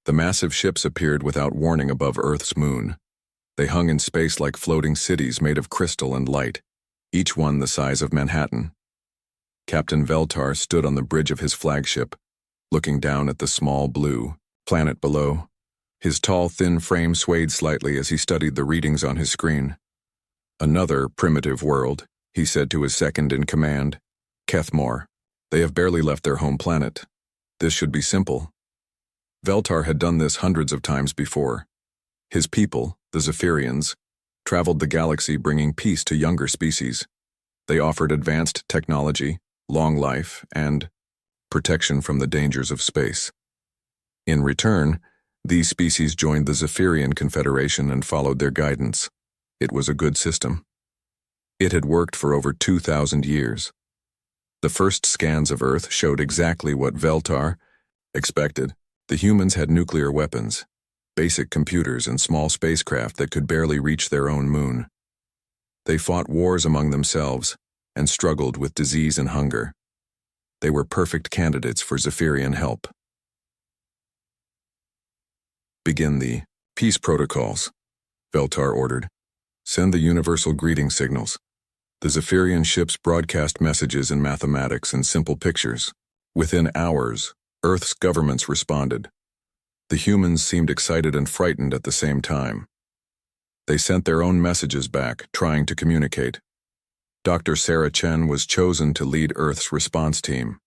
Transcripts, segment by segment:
The massive ships appeared without warning above Earth's moon. They hung in space like floating cities made of crystal and light, each one the size of Manhattan. Captain Veltar stood on the bridge of his flagship, looking down at the small blue planet below. His tall, thin frame swayed slightly as he studied the readings on his screen. "Another primitive world," he said to his second-in-command, Kethmore. "They have barely left their home planet. This should be simple." Veltar had done this hundreds of times before. His people, the Zephyrians, traveled the galaxy bringing peace to younger species. They offered advanced technology, long life, and protection from the dangers of space. In return, these species joined the Zephyrian Confederation and followed their guidance. It was a good system. It had worked for over 2,000 years. The first scans of Earth showed exactly what Veltar expected. The humans had nuclear weapons, basic computers, and small spacecraft that could barely reach their own moon. They fought wars among themselves and struggled with disease and hunger. They were perfect candidates for Zephyrian help. "Begin the peace protocols," Veltar ordered. "Send the universal greeting signals." The Zephyrian ships broadcast messages in mathematics and simple pictures. Within hours, Earth's governments responded. The humans seemed excited and frightened at the same time. They sent their own messages back, trying to communicate. Dr. Sarah Chen was chosen to lead Earth's response team.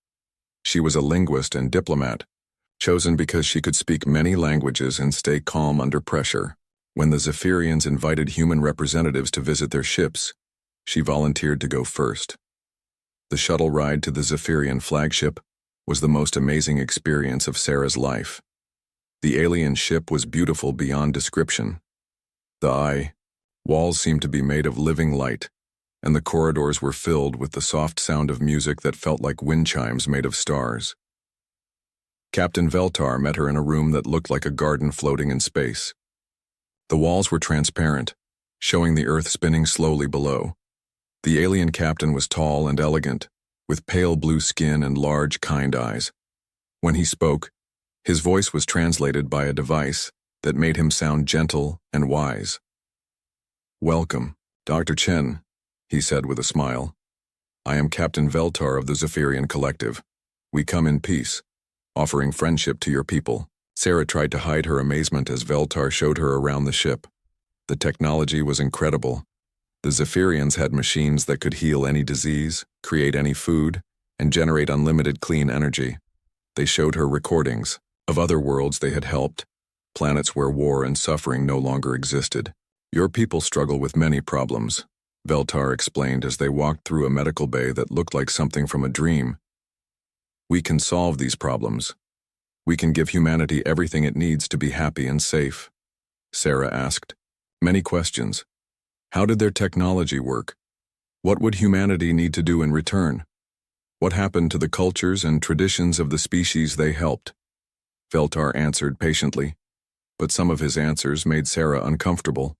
She was a linguist and diplomat, chosen because she could speak many languages and stay calm under pressure. When the Zephyrians invited human representatives to visit their ships, she volunteered to go first. The shuttle ride to the Zephyrian flagship was the most amazing experience of Sarah's life. The alien ship was beautiful beyond description. The walls seemed to be made of living light, and the corridors were filled with the soft sound of music that felt like wind chimes made of stars. Captain Veltar met her in a room that looked like a garden floating in space. The walls were transparent, showing the Earth spinning slowly below. The alien captain was tall and elegant, with pale blue skin and large, kind eyes. When he spoke, his voice was translated by a device that made him sound gentle and wise. "Welcome, Dr. Chen," he said with a smile. "I am Captain Veltar of the Zephyrian Collective. We come in peace, offering friendship to your people." Sarah tried to hide her amazement as Veltar showed her around the ship. The technology was incredible. The Zephyrians had machines that could heal any disease, create any food, and generate unlimited clean energy. They showed her recordings of other worlds they had helped, planets where war and suffering no longer existed. "Your people struggle with many problems," Veltar explained as they walked through a medical bay that looked like something from a dream. "We can solve these problems. We can give humanity everything it needs to be happy and safe." Sarah asked many questions. How did their technology work? What would humanity need to do in return? What happened to the cultures and traditions of the species they helped? Veltar answered patiently, but some of his answers made Sarah uncomfortable.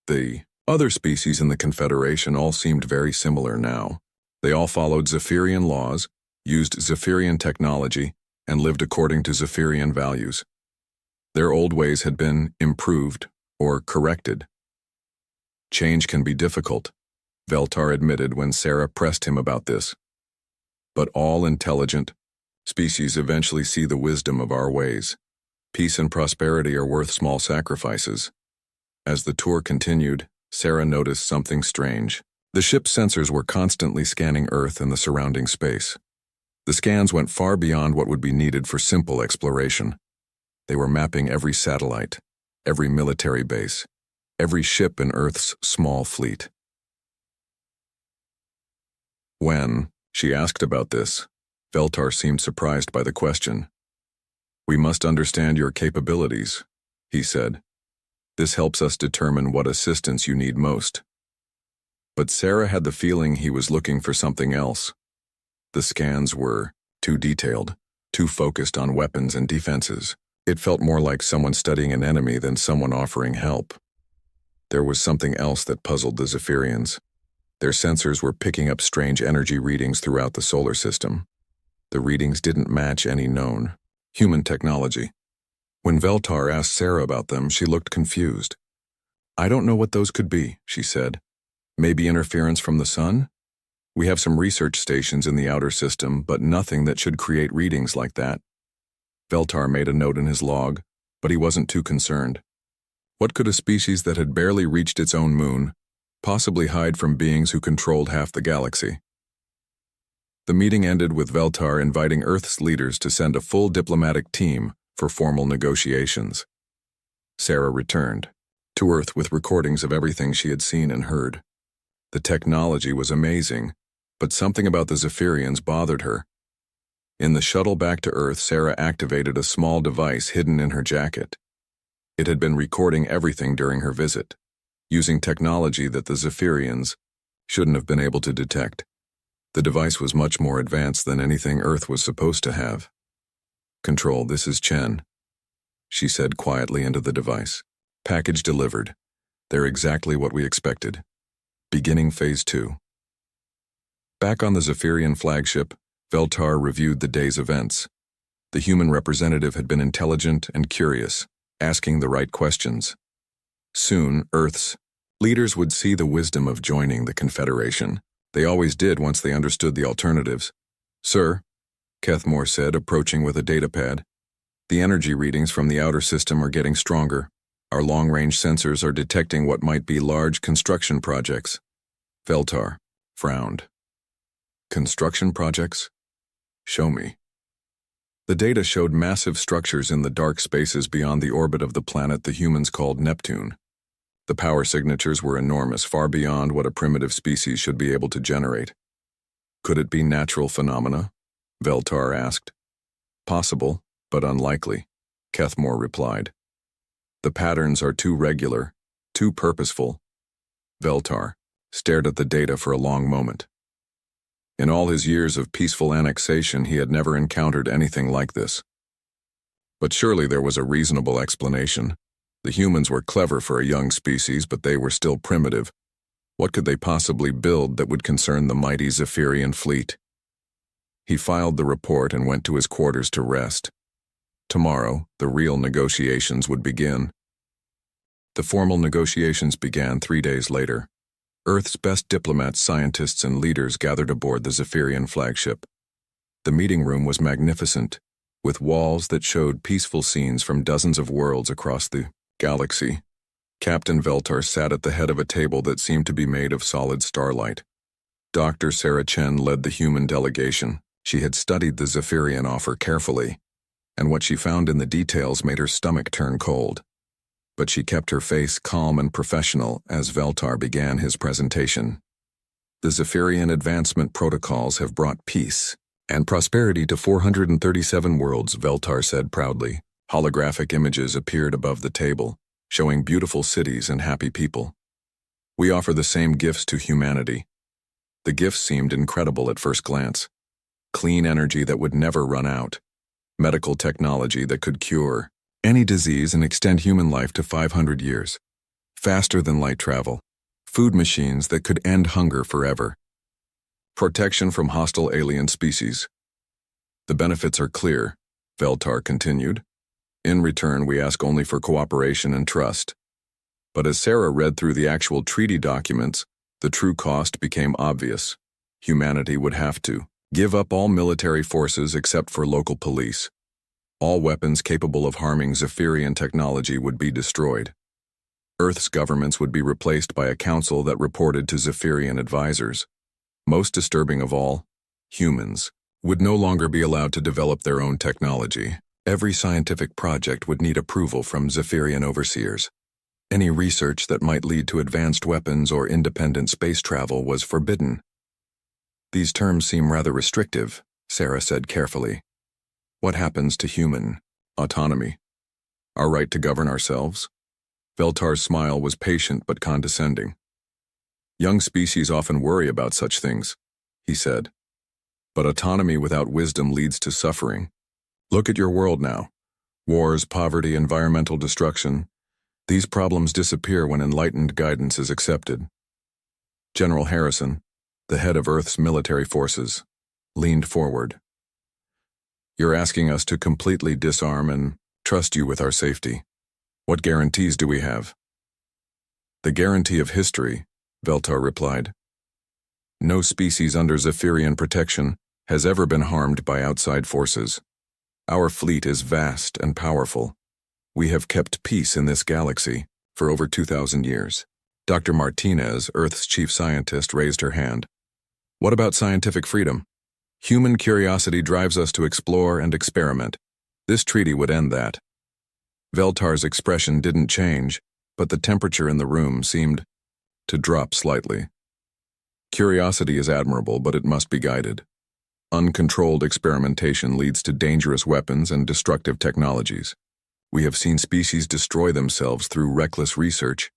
The other species in the Confederation all seemed very similar now. They all followed Zephyrian laws, used Zephyrian technology, and lived according to Zephyrian values. Their old ways had been improved or corrected. "Change can be difficult," Veltar admitted when Sarah pressed him about this. "But all intelligent species eventually see the wisdom of our ways. Peace and prosperity are worth small sacrifices." As the tour continued, Sarah noticed something strange. The ship's sensors were constantly scanning Earth and the surrounding space. The scans went far beyond what would be needed for simple exploration. They were mapping every satellite, every military base, every ship in Earth's small fleet. When she asked about this, Veltar seemed surprised by the question. "We must understand your capabilities," he said. "This helps us determine what assistance you need most." But Sarah had the feeling he was looking for something else. The scans were too detailed, too focused on weapons and defenses. It felt more like someone studying an enemy than someone offering help. There was something else that puzzled the Zephyrians. Their sensors were picking up strange energy readings throughout the solar system. The readings didn't match any known human technology. When Veltar asked Sarah about them, she looked confused. "I don't know what those could be," she said. "Maybe interference from the sun? We have some research stations in the outer system, but nothing that should create readings like that." Veltar made a note in his log, but he wasn't too concerned. What could a species that had barely reached its own moon possibly hide from beings who controlled half the galaxy? The meeting ended with Veltar inviting Earth's leaders to send a full diplomatic team for formal negotiations. Sarah returned to Earth with recordings of everything she had seen and heard. The technology was amazing, but something about the Zephyrians bothered her. In the shuttle back to Earth, Sarah activated a small device hidden in her jacket. It had been recording everything during her visit, using technology that the Zephyrians shouldn't have been able to detect. The device was much more advanced than anything Earth was supposed to have. "Control, this is Chen," she said quietly into the device. "Package delivered. They're exactly what we expected. Beginning Phase 2. Back on the Zephyrian flagship, Veltar reviewed the day's events. The human representative had been intelligent and curious, asking the right questions. Soon, Earth's leaders would see the wisdom of joining the Confederation. They always did once they understood the alternatives. "Sir," Kethmore said, approaching with a datapad, "the energy readings from the outer system are getting stronger. Our long-range sensors are detecting what might be large construction projects." Veltar frowned. "Construction projects? Show me." The data showed massive structures in the dark spaces beyond the orbit of the planet the humans called Neptune. The power signatures were enormous, far beyond what a primitive species should be able to generate. "Could it be natural phenomena?" Veltar asked. "Possible, but unlikely," Kethmore replied. "The patterns are too regular, too purposeful." Veltar stared at the data for a long moment. In all his years of peaceful annexation, he had never encountered anything like this. But surely there was a reasonable explanation. The humans were clever for a young species, but they were still primitive. What could they possibly build that would concern the mighty Zephyrian fleet? He filed the report and went to his quarters to rest. Tomorrow, the real negotiations would begin. The formal negotiations began 3 days later. Earth's best diplomats, scientists, and leaders gathered aboard the Zephyrian flagship. The meeting room was magnificent, with walls that showed peaceful scenes from dozens of worlds across the galaxy. Captain Veltar sat at the head of a table that seemed to be made of solid starlight. Dr. Sarah Chen led the human delegation. She had studied the Zephyrian offer carefully, and what she found in the details made her stomach turn cold. But she kept her face calm and professional as Veltar began his presentation. "The Zephyrian advancement protocols have brought peace and prosperity to 437 worlds," Veltar said proudly. Holographic images appeared above the table, showing beautiful cities and happy people. "We offer the same gifts to humanity." The gifts seemed incredible at first glance. Clean energy that would never run out. Medical technology that could cure any disease and extend human life to 500 years. Faster than light travel. Food machines that could end hunger forever. Protection from hostile alien species. "The benefits are clear," Veltar continued. "In return, we ask only for cooperation and trust." But as Sarah read through the actual treaty documents, the true cost became obvious. Humanity would have to give up all military forces except for local police. All weapons capable of harming Zephyrian technology would be destroyed. Earth's governments would be replaced by a council that reported to Zephyrian advisors. Most disturbing of all, humans would no longer be allowed to develop their own technology. Every scientific project would need approval from Zephyrian overseers. Any research that might lead to advanced weapons or independent space travel was forbidden. "These terms seem rather restrictive," Sarah said carefully. "What happens to human autonomy? Our right to govern ourselves?" Veltar's smile was patient but condescending. "Young species often worry about such things," he said. "But autonomy without wisdom leads to suffering. Look at your world now. Wars, poverty, environmental destruction. These problems disappear when enlightened guidance is accepted." General Harrison, the head of Earth's military forces, leaned forward. "You're asking us to completely disarm and trust you with our safety. What guarantees do we have? The guarantee of history, Veltar replied. No species under Zephyrian protection has ever been harmed by outside forces. Our fleet is vast and powerful. We have kept peace in this galaxy for over 2,000 years. Dr. Martinez, Earth's chief scientist, raised her hand. What about scientific freedom? Human curiosity drives us to explore and experiment. This treaty would end that. Veltar's expression didn't change, but the temperature in the room seemed to drop slightly. Curiosity is admirable, but it must be guided. Uncontrolled experimentation leads to dangerous weapons and destructive technologies. We have seen species destroy themselves through reckless research.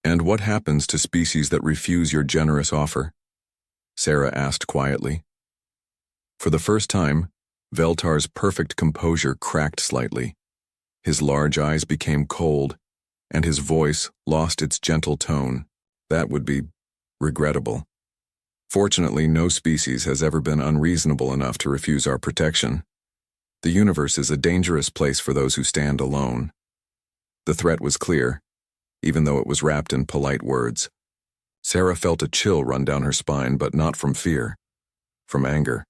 And what happens to species that refuse your generous offer? Sarah asked quietly. For the first time, Veltar's perfect composure cracked slightly. His large eyes became cold, and his voice lost its gentle tone. That would be regrettable. Fortunately, no species has ever been unreasonable enough to refuse our protection. The universe is a dangerous place for those who stand alone. The threat was clear, even though it was wrapped in polite words. Sarah felt a chill run down her spine, but not from fear, from anger.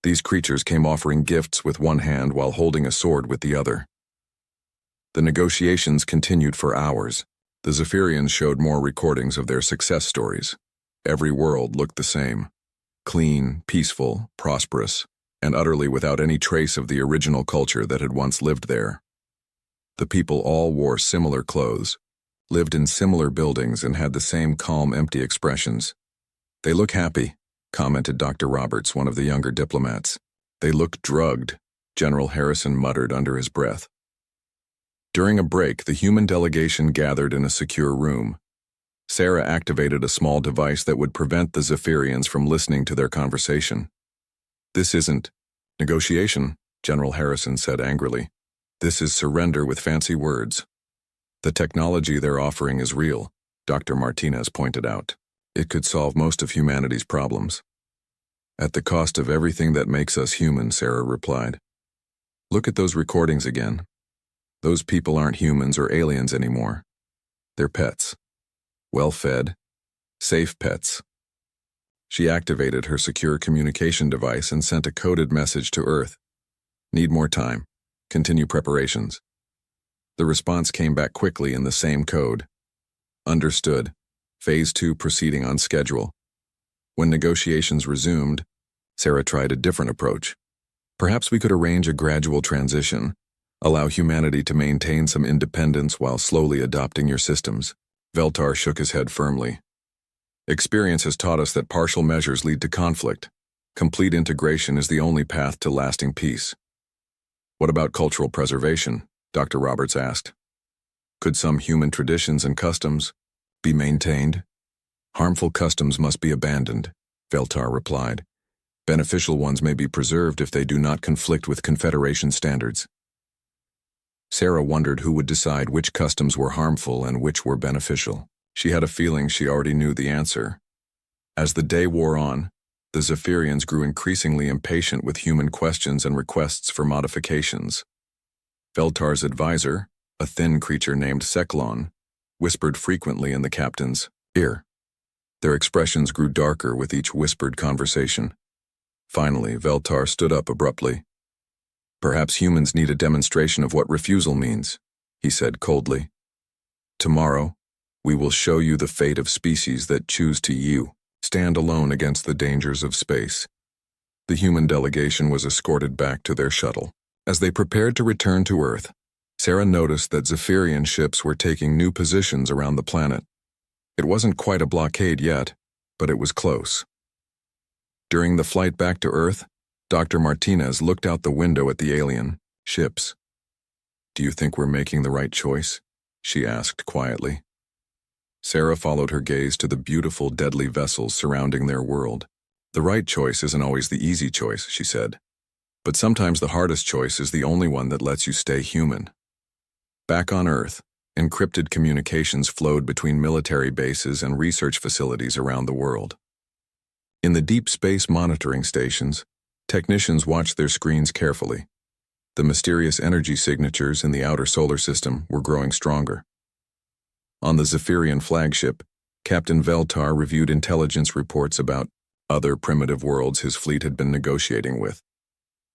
These creatures came offering gifts with one hand while holding a sword with the other. The negotiations continued for hours. The Zephyrians showed more recordings of their success stories. Every world looked the same. Clean, peaceful, prosperous, and utterly without any trace of the original culture that had once lived there. The people all wore similar clothes, lived in similar buildings, and had the same calm, empty expressions. They look happy, commented Dr. Roberts, one of the younger diplomats. They look drugged, General Harrison muttered under his breath. During a break, the human delegation gathered in a secure room. Sarah activated a small device that would prevent the Zephyrians from listening to their conversation. This isn't negotiation, General Harrison said angrily. This is surrender with fancy words. The technology they're offering is real, Dr. Martinez pointed out. It could solve most of humanity's problems. At the cost of everything that makes us human, Sarah replied. Look at those recordings again. Those people aren't humans or aliens anymore. They're pets. Well-fed, safe pets. She activated her secure communication device and sent a coded message to Earth. Need more time. Continue preparations. The response came back quickly in the same code. Understood. Phase 2 proceeding on schedule. When negotiations resumed, Sarah tried a different approach. Perhaps we could arrange a gradual transition, allow humanity to maintain some independence while slowly adopting your systems. Veltar shook his head firmly. Experience has taught us that partial measures lead to conflict. Complete integration is the only path to lasting peace. What about cultural preservation? Dr. Roberts asked. Could some human traditions and customs be maintained? Harmful customs must be abandoned, Veltar replied. Beneficial ones may be preserved if they do not conflict with Confederation standards. Sarah wondered who would decide which customs were harmful and which were beneficial. She had a feeling she already knew the answer. As the day wore on, the Zephyrians grew increasingly impatient with human questions and requests for modifications. Veltar's advisor, a thin creature named Seklon, whispered frequently in the captain's ear. Their expressions grew darker with each whispered conversation. Finally, Veltar stood up abruptly. Perhaps humans need a demonstration of what refusal means, he said coldly. Tomorrow, we will show you the fate of species that choose to stand alone against the dangers of space. The human delegation was escorted back to their shuttle. As they prepared to return to Earth, Sarah noticed that Zephyrian ships were taking new positions around the planet. It wasn't quite a blockade yet, but it was close. During the flight back to Earth, Dr. Martinez looked out the window at the alien ships. Do you think we're making the right choice? She asked quietly. Sarah followed her gaze to the beautiful, deadly vessels surrounding their world. The right choice isn't always the easy choice, she said. But sometimes the hardest choice is the only one that lets you stay human. Back on Earth, encrypted communications flowed between military bases and research facilities around the world. In the deep space monitoring stations, technicians watched their screens carefully. The mysterious energy signatures in the outer solar system were growing stronger. On the Zephyrian flagship, Captain Veltar reviewed intelligence reports about other primitive worlds his fleet had been negotiating with.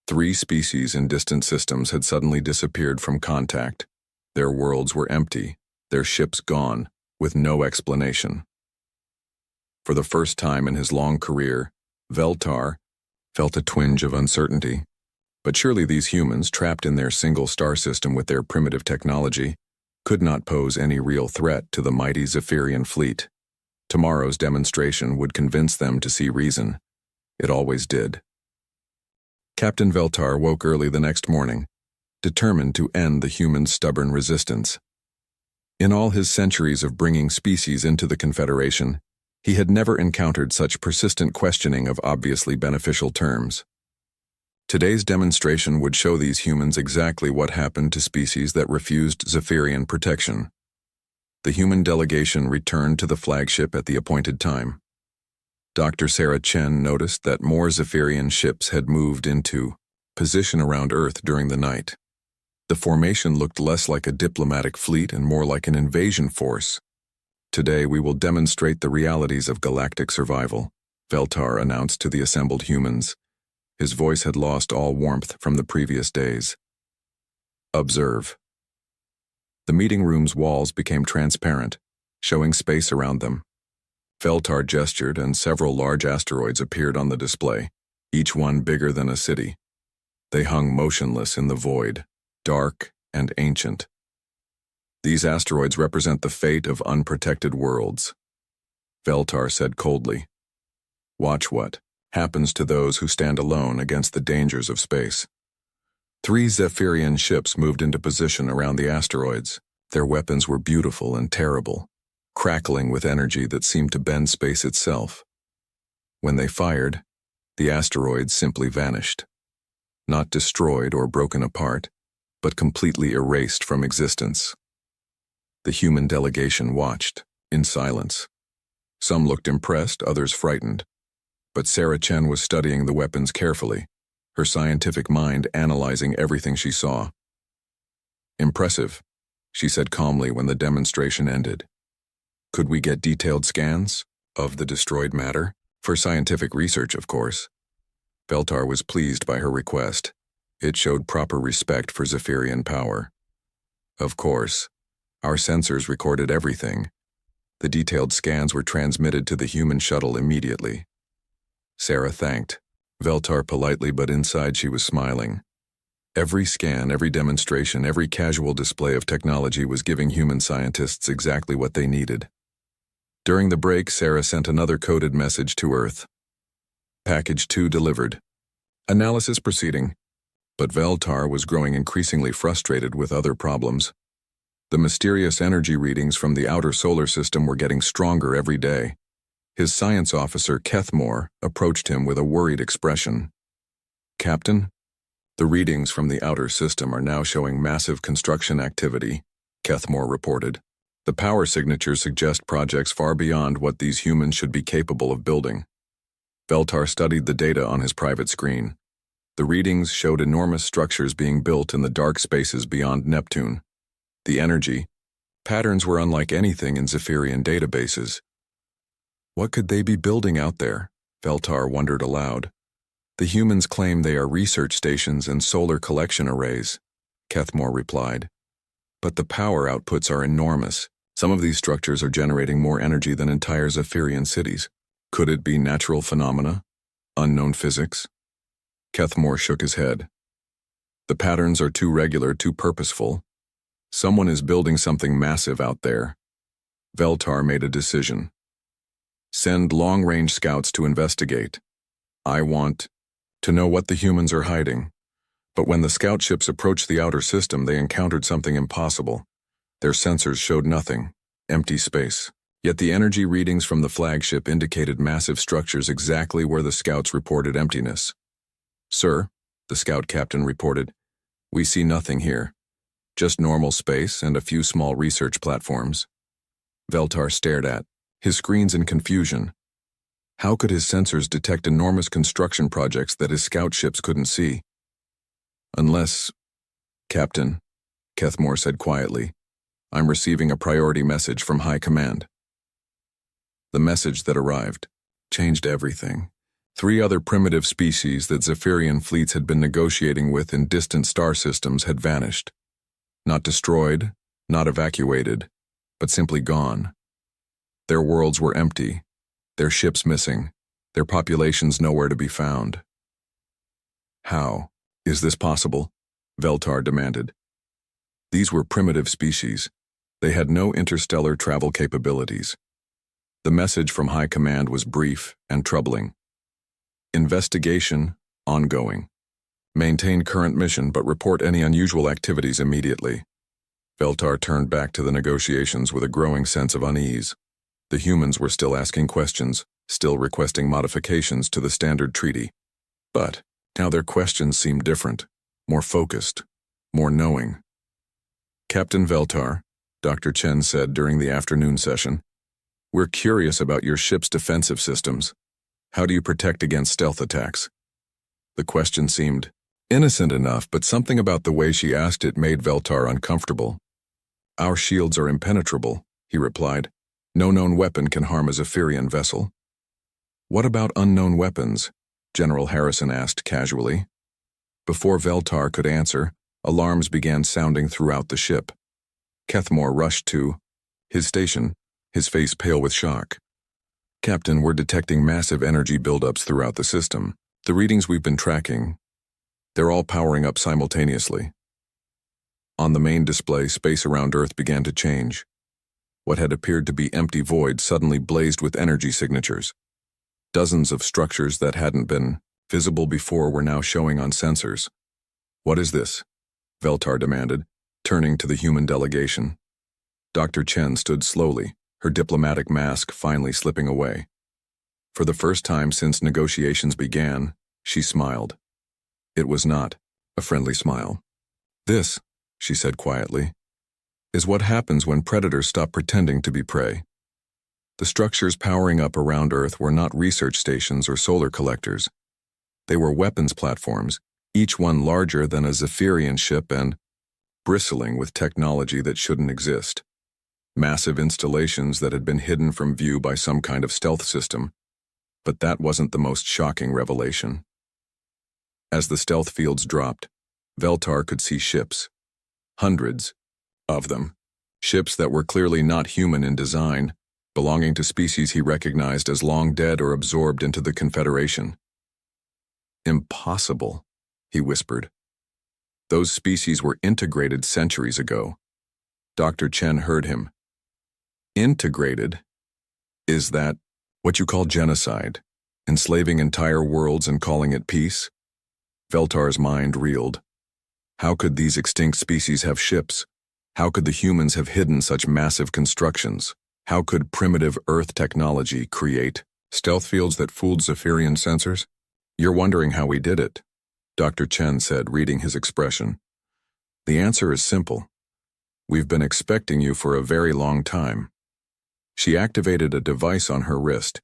3 species in distant systems had suddenly disappeared from contact. Their worlds were empty, their ships gone, with no explanation. For the first time in his long career, Veltar felt a twinge of uncertainty. But surely these humans, trapped in their single star system with their primitive technology, could not pose any real threat to the mighty Zephyrian fleet. Tomorrow's demonstration would convince them to see reason. It always did. Captain Veltar woke early the next morning, determined to end the humans' stubborn resistance. In all his centuries of bringing species into the Confederation, he had never encountered such persistent questioning of obviously beneficial terms. Today's demonstration would show these humans exactly what happened to species that refused Zephyrian protection. The human delegation returned to the flagship at the appointed time. Dr. Sarah Chen noticed that more Zephyrian ships had moved into position around Earth during the night. The formation looked less like a diplomatic fleet and more like an invasion force. Today we will demonstrate the realities of galactic survival, Veltar announced to the assembled humans. His voice had lost all warmth from the previous days. Observe. The meeting room's walls became transparent, showing space around them. Veltar gestured and several large asteroids appeared on the display, each one bigger than a city. They hung motionless in the void, dark and ancient. These asteroids represent the fate of unprotected worlds. Veltar said coldly, "Watch what happens to those who stand alone against the dangers of space." 3 Zephyrian ships moved into position around the asteroids. Their weapons were beautiful and terrible, crackling with energy that seemed to bend space itself. When they fired, the asteroids simply vanished. Not destroyed or broken apart, but completely erased from existence. The human delegation watched, in silence. Some looked impressed, others frightened. But Sarah Chen was studying the weapons carefully, her scientific mind analyzing everything she saw. "Impressive," she said calmly when the demonstration ended. "Could we get detailed scans of the destroyed matter? For scientific research, of course." Veltar was pleased by her request. It showed proper respect for Zephyrian power. "Of course. Our sensors recorded everything. The detailed scans were transmitted to the human shuttle immediately." Sarah thanked Veltar politely, but inside she was smiling. Every scan, every demonstration, every casual display of technology was giving human scientists exactly what they needed. During the break, Sarah sent another coded message to Earth. "Package 2 delivered. Analysis proceeding." But Veltar was growing increasingly frustrated with other problems. The mysterious energy readings from the outer solar system were getting stronger every day. His science officer, Kethmore, approached him with a worried expression. "Captain, the readings from the outer system are now showing massive construction activity," Kethmore reported. "The power signatures suggest projects far beyond what these humans should be capable of building." Veltar studied the data on his private screen. The readings showed enormous structures being built in the dark spaces beyond Neptune. The energy patterns were unlike anything in Zephyrian databases. What could they be building out there? Veltar wondered aloud. The humans claim they are research stations and solar collection arrays, Kethmore replied. But the power outputs are enormous. Some of these structures are generating more energy than entire Zephyrian cities. Could it be natural phenomena? Unknown physics? Kethmore shook his head. The patterns are too regular, too purposeful. Someone is building something massive out there. Veltar made a decision. Send long-range scouts to investigate. I want to know what the humans are hiding. But when the scout ships approached the outer system, they encountered something impossible. Their sensors showed nothing, empty space. Yet the energy readings from the flagship indicated massive structures exactly where the scouts reported emptiness. "Sir," the scout captain reported, "we see nothing here. Just normal space and a few small research platforms." Veltar stared at his screens in confusion. How could his sensors detect enormous construction projects that his scout ships couldn't see? Unless Captain, Kethmore said quietly, I'm receiving a priority message from High Command. The message that arrived changed everything. 3 other primitive species that Zephyrian fleets had been negotiating with in distant star systems had vanished. Not destroyed, not evacuated, but simply gone. Their worlds were empty, their ships missing, their populations nowhere to be found. How is this possible? Veltar demanded. These were primitive species. They had no interstellar travel capabilities. The message from High Command was brief and troubling. Investigation ongoing. Maintain current mission but report any unusual activities immediately. Veltar turned back to the negotiations with a growing sense of unease. The humans were still asking questions, still requesting modifications to the standard treaty. But now their questions seemed different, more focused, more knowing. Captain Veltar, Dr. Chen said during the afternoon session, we're curious about your ship's defensive systems. How do you protect against stealth attacks? The question seemed innocent enough, but something about the way she asked it made Veltar uncomfortable. Our shields are impenetrable, he replied. No known weapon can harm a Zephyrian vessel. What about unknown weapons? General Harrison asked casually. Before Veltar could answer, alarms began sounding throughout the ship. Kethmore rushed to his station, his face pale with shock. Captain, we're detecting massive energy buildups throughout the system. The readings we've been tracking, they're all powering up simultaneously. On the main display, space around Earth began to change. What had appeared to be empty void suddenly blazed with energy signatures. Dozens of structures that hadn't been visible before were now showing on sensors. What is this? Veltar demanded, turning to the human delegation. Dr. Chen stood slowly, her diplomatic mask finally slipping away. For the first time since negotiations began, she smiled. It was not a friendly smile. This, she said quietly, is what happens when predators stop pretending to be prey. The structures powering up around Earth were not research stations or solar collectors. They were weapons platforms, each one larger than a Zephyrian ship and bristling with technology that shouldn't exist. Massive installations that had been hidden from view by some kind of stealth system. But that wasn't the most shocking revelation. As the stealth fields dropped, Veltar could see ships. Hundreds of them. Ships that were clearly not human in design, belonging to species he recognized as long dead or absorbed into the Confederation. Impossible, he whispered. Those species were integrated centuries ago. Dr. Chen heard him. Integrated? Is that what you call genocide? Enslaving entire worlds and calling it peace? Veltar's mind reeled. How could these extinct species have ships? How could the humans have hidden such massive constructions? How could primitive Earth technology create stealth fields that fooled Zephyrian sensors? You're wondering how we did it, Dr. Chen said, reading his expression. The answer is simple. We've been expecting you for a very long time. She activated a device on her wrist,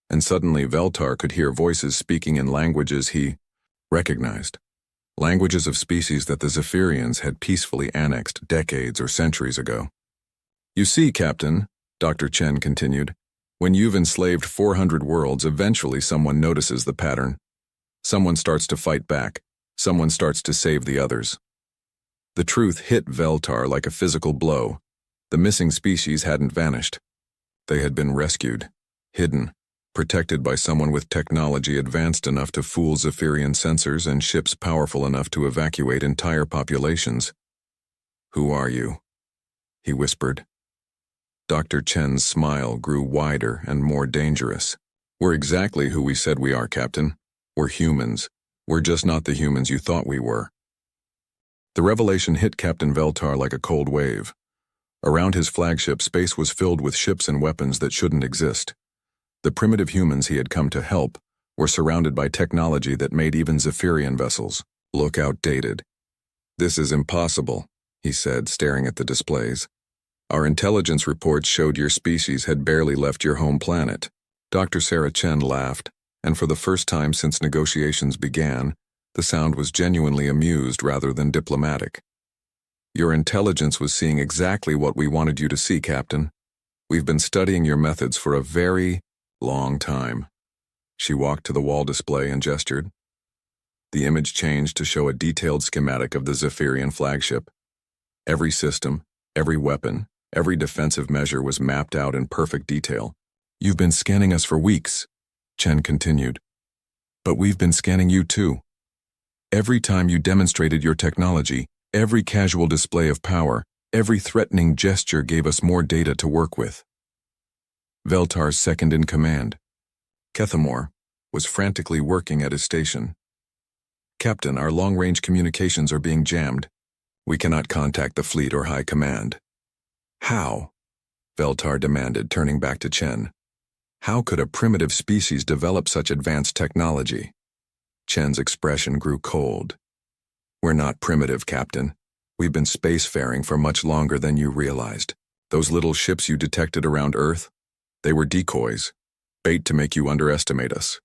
and suddenly Veltar could hear voices speaking in languages he recognized. Languages of species that the Zephyrians had peacefully annexed decades or centuries ago. You see, Captain, Dr. Chen continued, when you've enslaved 400 worlds, eventually someone notices the pattern. Someone starts to fight back. Someone starts to save the others. The truth hit Veltar like a physical blow. The missing species hadn't vanished. They had been rescued, hidden, protected by someone with technology advanced enough to fool Zephyrian sensors and ships powerful enough to evacuate entire populations. Who are you? He whispered. Dr. Chen's smile grew wider and more dangerous. We're exactly who we said we are, Captain. We're humans. We're just not the humans you thought we were. The revelation hit Captain Veltar like a cold wave. Around his flagship, space was filled with ships and weapons that shouldn't exist. The primitive humans he had come to help were surrounded by technology that made even Zephyrian vessels look outdated. This is impossible, he said, staring at the displays. Our intelligence reports showed your species had barely left your home planet. Dr. Sarah Chen laughed, and for the first time since negotiations began, the sound was genuinely amused rather than diplomatic. Your intelligence was seeing exactly what we wanted you to see, Captain. We've been studying your methods for a very long time. She walked to the wall display and gestured. The image changed to show a detailed schematic of the Zephyrian flagship. Every system, every weapon, every defensive measure was mapped out in perfect detail. You've been scanning us for weeks, Chen continued. But we've been scanning you too. Every time you demonstrated your technology, every casual display of power, every threatening gesture gave us more data to work with. Veltar's second-in-command, Kethamore, was frantically working at his station. Captain, our long-range communications are being jammed. We cannot contact the fleet or high command. How? Veltar demanded, turning back to Chen. How could a primitive species develop such advanced technology? Chen's expression grew cold. We're not primitive, Captain. We've been spacefaring for much longer than you realized. Those little ships you detected around Earth, they were decoys, bait to make you underestimate us.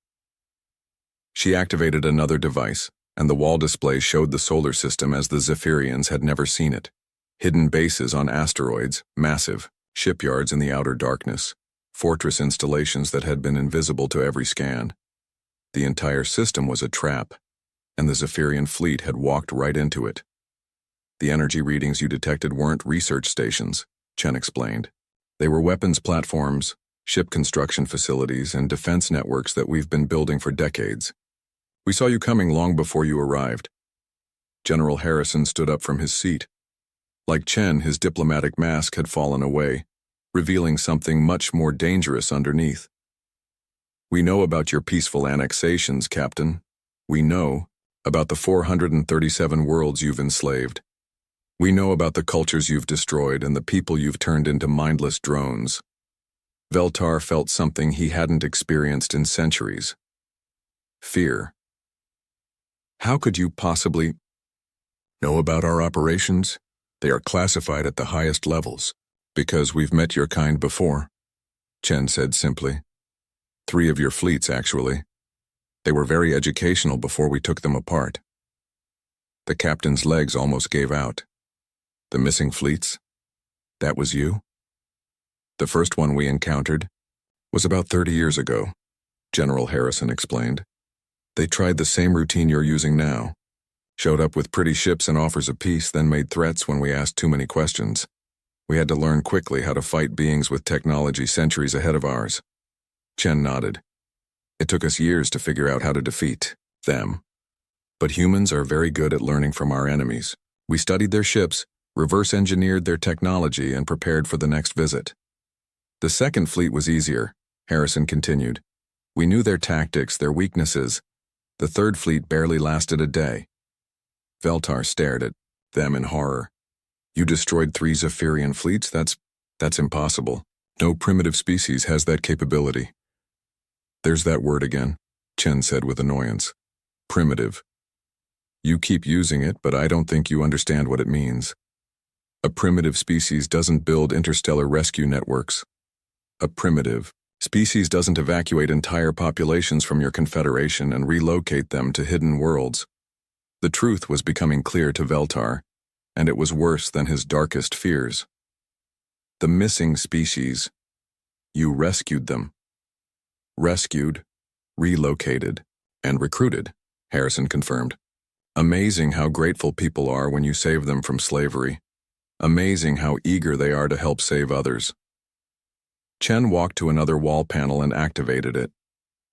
She activated another device, and the wall display showed the solar system as the Zephyrians had never seen it. Hidden bases on asteroids, massive, shipyards in the outer darkness, fortress installations that had been invisible to every scan. The entire system was a trap, and the Zephyrian fleet had walked right into it. The energy readings you detected weren't research stations, Chen explained. They were weapons platforms, ship construction facilities, and defense networks that we've been building for decades. We saw you coming long before you arrived. General Harrison stood up from his seat. Like Chen, his diplomatic mask had fallen away, revealing something much more dangerous underneath. We know about your peaceful annexations, Captain. We know about the 437 worlds you've enslaved. We know about the cultures you've destroyed and the people you've turned into mindless drones. Veltar felt something he hadn't experienced in centuries. Fear. How could you possibly know about our operations? They are classified at the highest levels, because we've met your kind before, Chen said simply. 3 of your fleets, actually. They were very educational before we took them apart. The captain's legs almost gave out. The missing fleets? That was you? The first one we encountered was about 30 years ago, General Harrison explained. They tried the same routine you're using now. Showed up with pretty ships and offers of peace, then made threats when we asked too many questions. We had to learn quickly how to fight beings with technology centuries ahead of ours. Chen nodded. It took us years to figure out how to defeat them. But humans are very good at learning from our enemies. We studied their ships, reverse-engineered their technology, and prepared for the next visit. The second fleet was easier, Harrison continued. We knew their tactics, their weaknesses. The third fleet barely lasted a day. Veltar stared at them in horror. You destroyed 3 Zephyrian fleets? That's impossible. No primitive species has that capability. There's that word again, Chen said with annoyance. Primitive. You keep using it, but I don't think you understand what it means. A primitive species doesn't build interstellar rescue networks. A primitive species doesn't evacuate entire populations from your confederation and relocate them to hidden worlds. The truth was becoming clear to Veltar, and it was worse than his darkest fears. The missing species. You rescued them. Rescued, relocated, and recruited, Harrison confirmed. Amazing how grateful people are when you save them from slavery. Amazing how eager they are to help save others. Chen walked to another wall panel and activated it.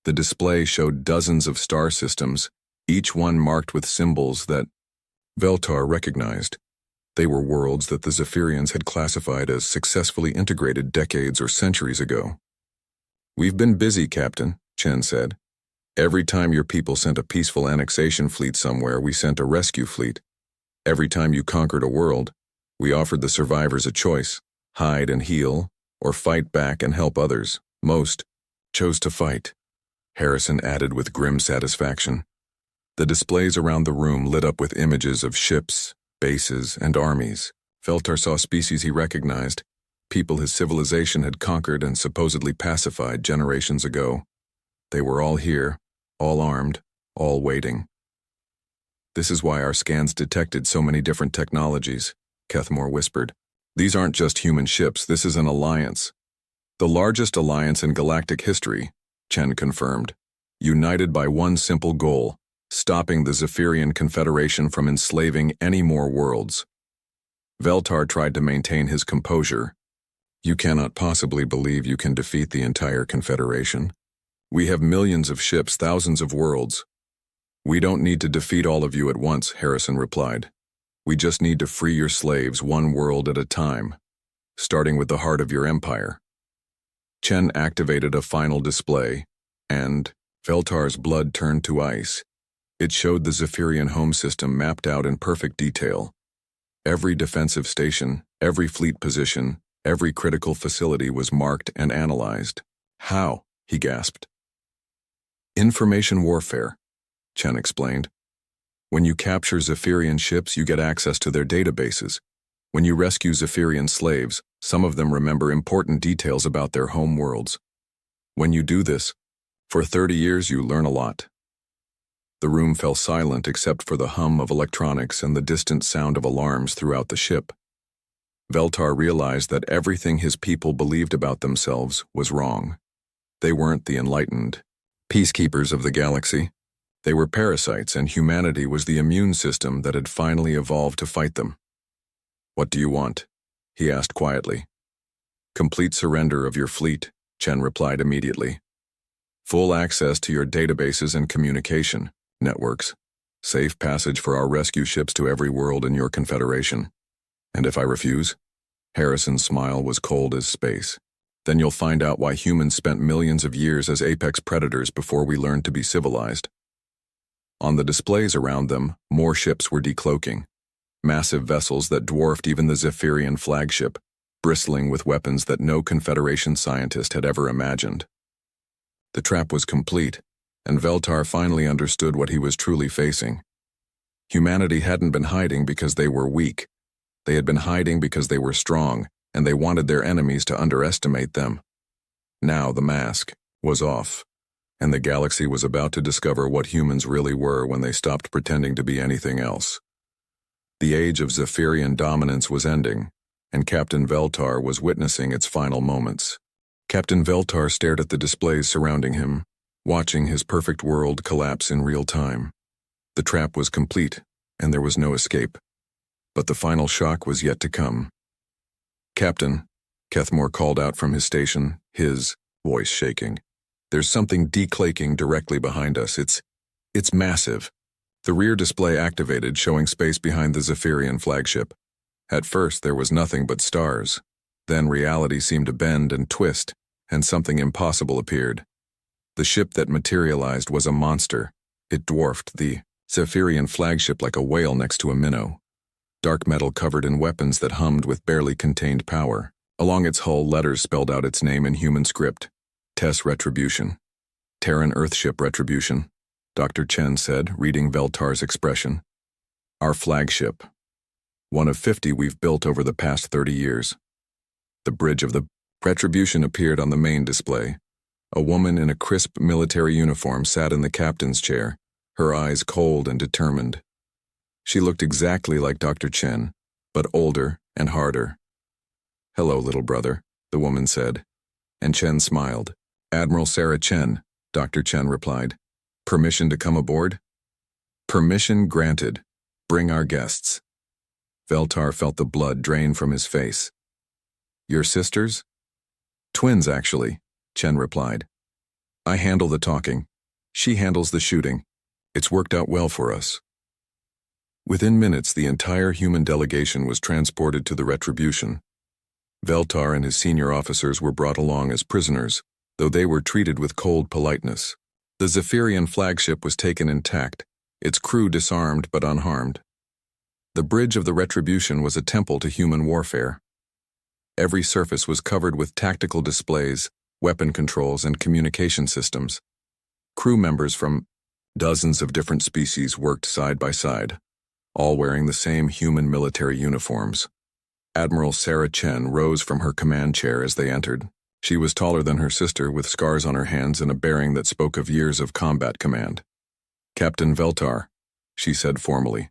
The display showed dozens of star systems, each one marked with symbols that Veltar recognized. They were worlds that the Zephyrians had classified as successfully integrated decades or centuries ago. We've been busy, Captain, Chen said. Every time your people sent a peaceful annexation fleet somewhere, we sent a rescue fleet. Every time you conquered a world, we offered the survivors a choice, hide and heal, or fight back and help others. Most chose to fight, Harrison added with grim satisfaction. The displays around the room lit up with images of ships, bases, and armies. Veltar saw species he recognized, people his civilization had conquered and supposedly pacified generations ago. They were all here, all armed, all waiting. This is why our scans detected so many different technologies, Kethmore whispered. These aren't just human ships, this is an alliance. The largest alliance in galactic history, Chen confirmed. United by one simple goal, stopping the Zephyrian Confederation from enslaving any more worlds. Veltar tried to maintain his composure. You cannot possibly believe you can defeat the entire Confederation. We have millions of ships, thousands of worlds. We don't need to defeat all of you at once, Harrison replied. We just need to free your slaves one world at a time, starting with the heart of your empire. Chen activated a final display, and Veltar's blood turned to ice. It showed the Zephyrian home system mapped out in perfect detail. Every defensive station, every fleet position, every critical facility was marked and analyzed. How? He gasped. Information warfare, Chen explained. When you capture Zephyrian ships, you get access to their databases. When you rescue Zephyrian slaves, some of them remember important details about their home worlds. When you do this, for 30 years you learn a lot. The room fell silent except for the hum of electronics and the distant sound of alarms throughout the ship. Veltar realized that everything his people believed about themselves was wrong. They weren't the enlightened peacekeepers of the galaxy. They were parasites, and humanity was the immune system that had finally evolved to fight them. What do you want? He asked quietly. Complete surrender of your fleet, Chen replied immediately. Full access to your databases and communication networks. Safe passage for our rescue ships to every world in your confederation. And if I refuse? Harrison's smile was cold as space. Then you'll find out why humans spent millions of years as apex predators before we learned to be civilized. On the displays around them, more ships were decloaking. Massive vessels that dwarfed even the Zephyrian flagship, bristling with weapons that no Confederation scientist had ever imagined. The trap was complete, and Veltar finally understood what he was truly facing. Humanity hadn't been hiding because they were weak. They had been hiding because they were strong, and they wanted their enemies to underestimate them. Now the mask was off, and the galaxy was about to discover what humans really were when they stopped pretending to be anything else. The age of Zephyrian dominance was ending, and Captain Veltar was witnessing its final moments. Captain Veltar stared at the displays surrounding him, watching his perfect world collapse in real time. The trap was complete, and there was no escape. But the final shock was yet to come. Captain, Kethmore called out from his station, his voice shaking. There's something decloaking directly behind us. It's massive. The rear display activated, showing space behind the Zephyrian flagship. At first, there was nothing but stars. Then reality seemed to bend and twist, and something impossible appeared. The ship that materialized was a monster. It dwarfed the Zephyrian flagship like a whale next to a minnow. Dark metal covered in weapons that hummed with barely contained power. Along its hull, letters spelled out its name in human script. Tess Retribution. Terran Earthship Retribution, Dr. Chen said, reading Veltar's expression. Our flagship. One of 50 we've built over the past 30 years. The bridge of the Retribution appeared on the main display. A woman in a crisp military uniform sat in the captain's chair, her eyes cold and determined. She looked exactly like Dr. Chen, but older and harder. Hello, little brother, the woman said, and Chen smiled. Admiral Sarah Chen, Dr. Chen replied. Permission to come aboard? Permission granted. Bring our guests. Veltar felt the blood drain from his face. Your sisters? Twins, actually, Chen replied. I handle the talking. She handles the shooting. It's worked out well for us. Within minutes, the entire human delegation was transported to the Retribution. Veltar and his senior officers were brought along as prisoners, though they were treated with cold politeness. The Zephyrian flagship was taken intact, its crew disarmed but unharmed. The bridge of the Retribution was a temple to human warfare. Every surface was covered with tactical displays, weapon controls, and communication systems. Crew members from dozens of different species worked side by side, all wearing the same human military uniforms. Admiral Sarah Chen rose from her command chair as they entered. She was taller than her sister, with scars on her hands and a bearing that spoke of years of combat command. Captain Veltar, she said formally.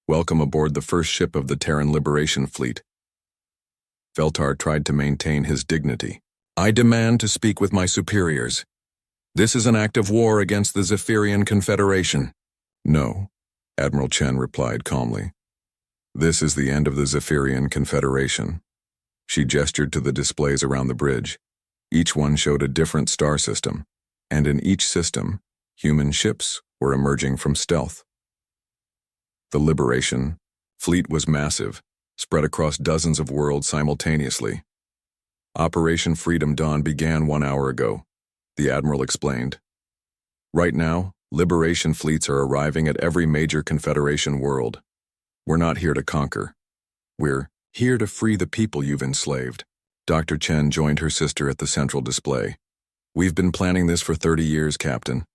Welcome aboard the first ship of the Terran Liberation Fleet. Veltar tried to maintain his dignity. I demand to speak with my superiors. This is an act of war against the Zephyrian Confederation. No, Admiral Chen replied calmly. This is the end of the Zephyrian Confederation. She gestured to the displays around the bridge. Each one showed a different star system, and in each system, human ships were emerging from stealth. The Liberation Fleet was massive, spread across dozens of worlds simultaneously. Operation Freedom Dawn began 1 hour ago, the Admiral explained. Right now, Liberation fleets are arriving at every major Confederation world. We're not here to conquer. We're here to free the people you've enslaved. Dr. Chen joined her sister at the central display. We've been planning this for 30 years, Captain.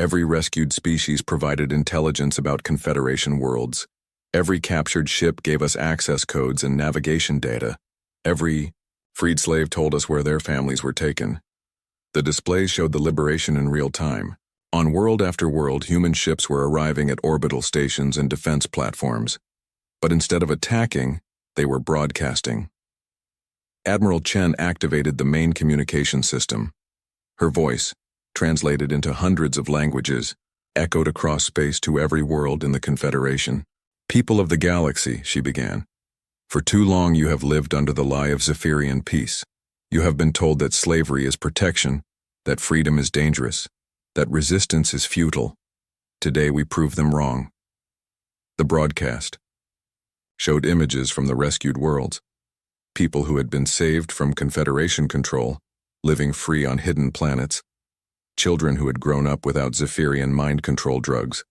Every rescued species provided intelligence about Confederation worlds. Every captured ship gave us access codes and navigation data. Every freed slave told us where their families were taken. The displays showed the liberation in real time. On world after world, human ships were arriving at orbital stations and defense platforms. But instead of attacking, they were broadcasting. Admiral Chen activated the main communication system. Her voice, translated into hundreds of languages, echoed across space to every world in the Confederation. People of the galaxy, she began. For too long you have lived under the lie of Zephyrian peace. You have been told that slavery is protection, that freedom is dangerous, that resistance is futile. Today we prove them wrong. The broadcast showed images from the rescued worlds, people who had been saved from Confederation control, living free on hidden planets, children who had grown up without Zephyrian mind control drugs,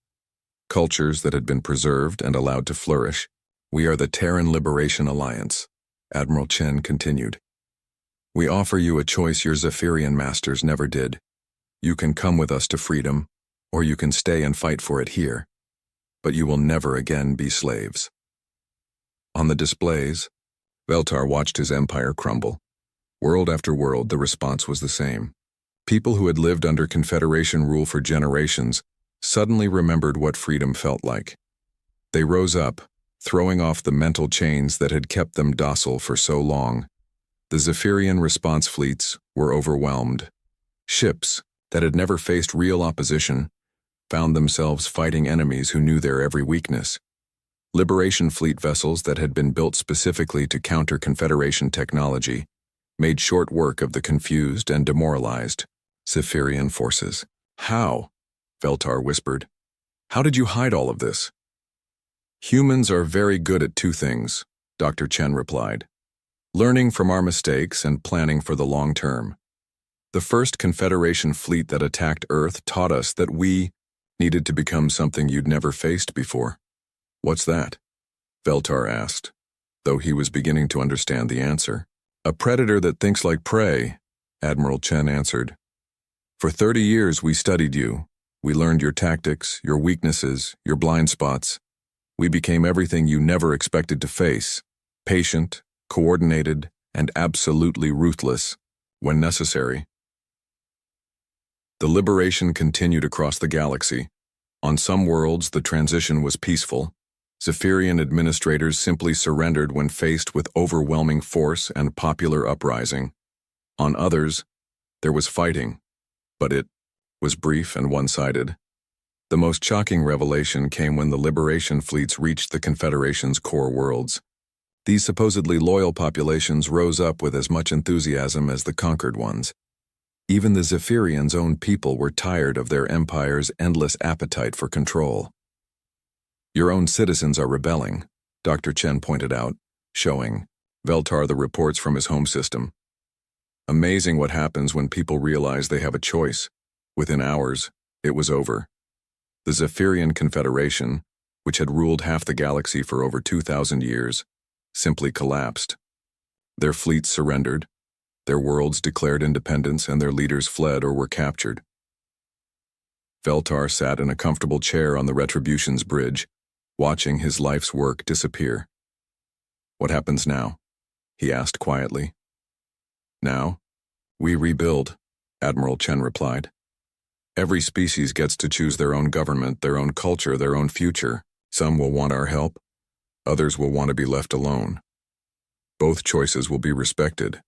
cultures that had been preserved and allowed to flourish. We are the Terran Liberation Alliance, Admiral Chen continued. We offer you a choice your Zephyrian masters never did. You can come with us to freedom, or you can stay and fight for it here. But you will never again be slaves. On the displays, Veltar watched his empire crumble. World after world, the response was the same. People who had lived under Confederation rule for generations suddenly remembered what freedom felt like. They rose up, throwing off the mental chains that had kept them docile for so long. The Zephyrian response fleets were overwhelmed. Ships that had never faced real opposition found themselves fighting enemies who knew their every weakness. Liberation fleet vessels that had been built specifically to counter Confederation technology made short work of the confused and demoralized Zephyrian forces. How? Veltar whispered. How did you hide all of this? Humans are very good at two things, Dr. Chen replied. Learning from our mistakes and planning for the long term. The first Confederation fleet that attacked Earth taught us that we needed to become something you'd never faced before. What's that? Veltar asked, though he was beginning to understand the answer. A predator that thinks like prey, Admiral Chen answered. For 30 years we studied you. We learned your tactics, your weaknesses, your blind spots. We became everything you never expected to face. Patient, coordinated, and absolutely ruthless when necessary. The liberation continued across the galaxy. On some worlds, the transition was peaceful. Zephyrian administrators simply surrendered when faced with overwhelming force and popular uprising. On others, there was fighting, but it was brief and one-sided. The most shocking revelation came when the liberation fleets reached the Confederation's core worlds. These supposedly loyal populations rose up with as much enthusiasm as the conquered ones. Even the Zephyrians' own people were tired of their empire's endless appetite for control. Your own citizens are rebelling, Dr. Chen pointed out, showing Veltar the reports from his home system. Amazing what happens when people realize they have a choice. Within hours, it was over. The Zephyrian Confederation, which had ruled half the galaxy for over 2,000 years, simply collapsed. Their fleets surrendered, their worlds declared independence, and their leaders fled or were captured. Veltar sat in a comfortable chair on the Retribution's bridge, watching his life's work disappear. What happens now? He asked quietly. Now, we rebuild, Admiral Chen replied. Every species gets to choose their own government, their own culture, their own future. Some will want our help, others will want to be left alone. Both choices will be respected.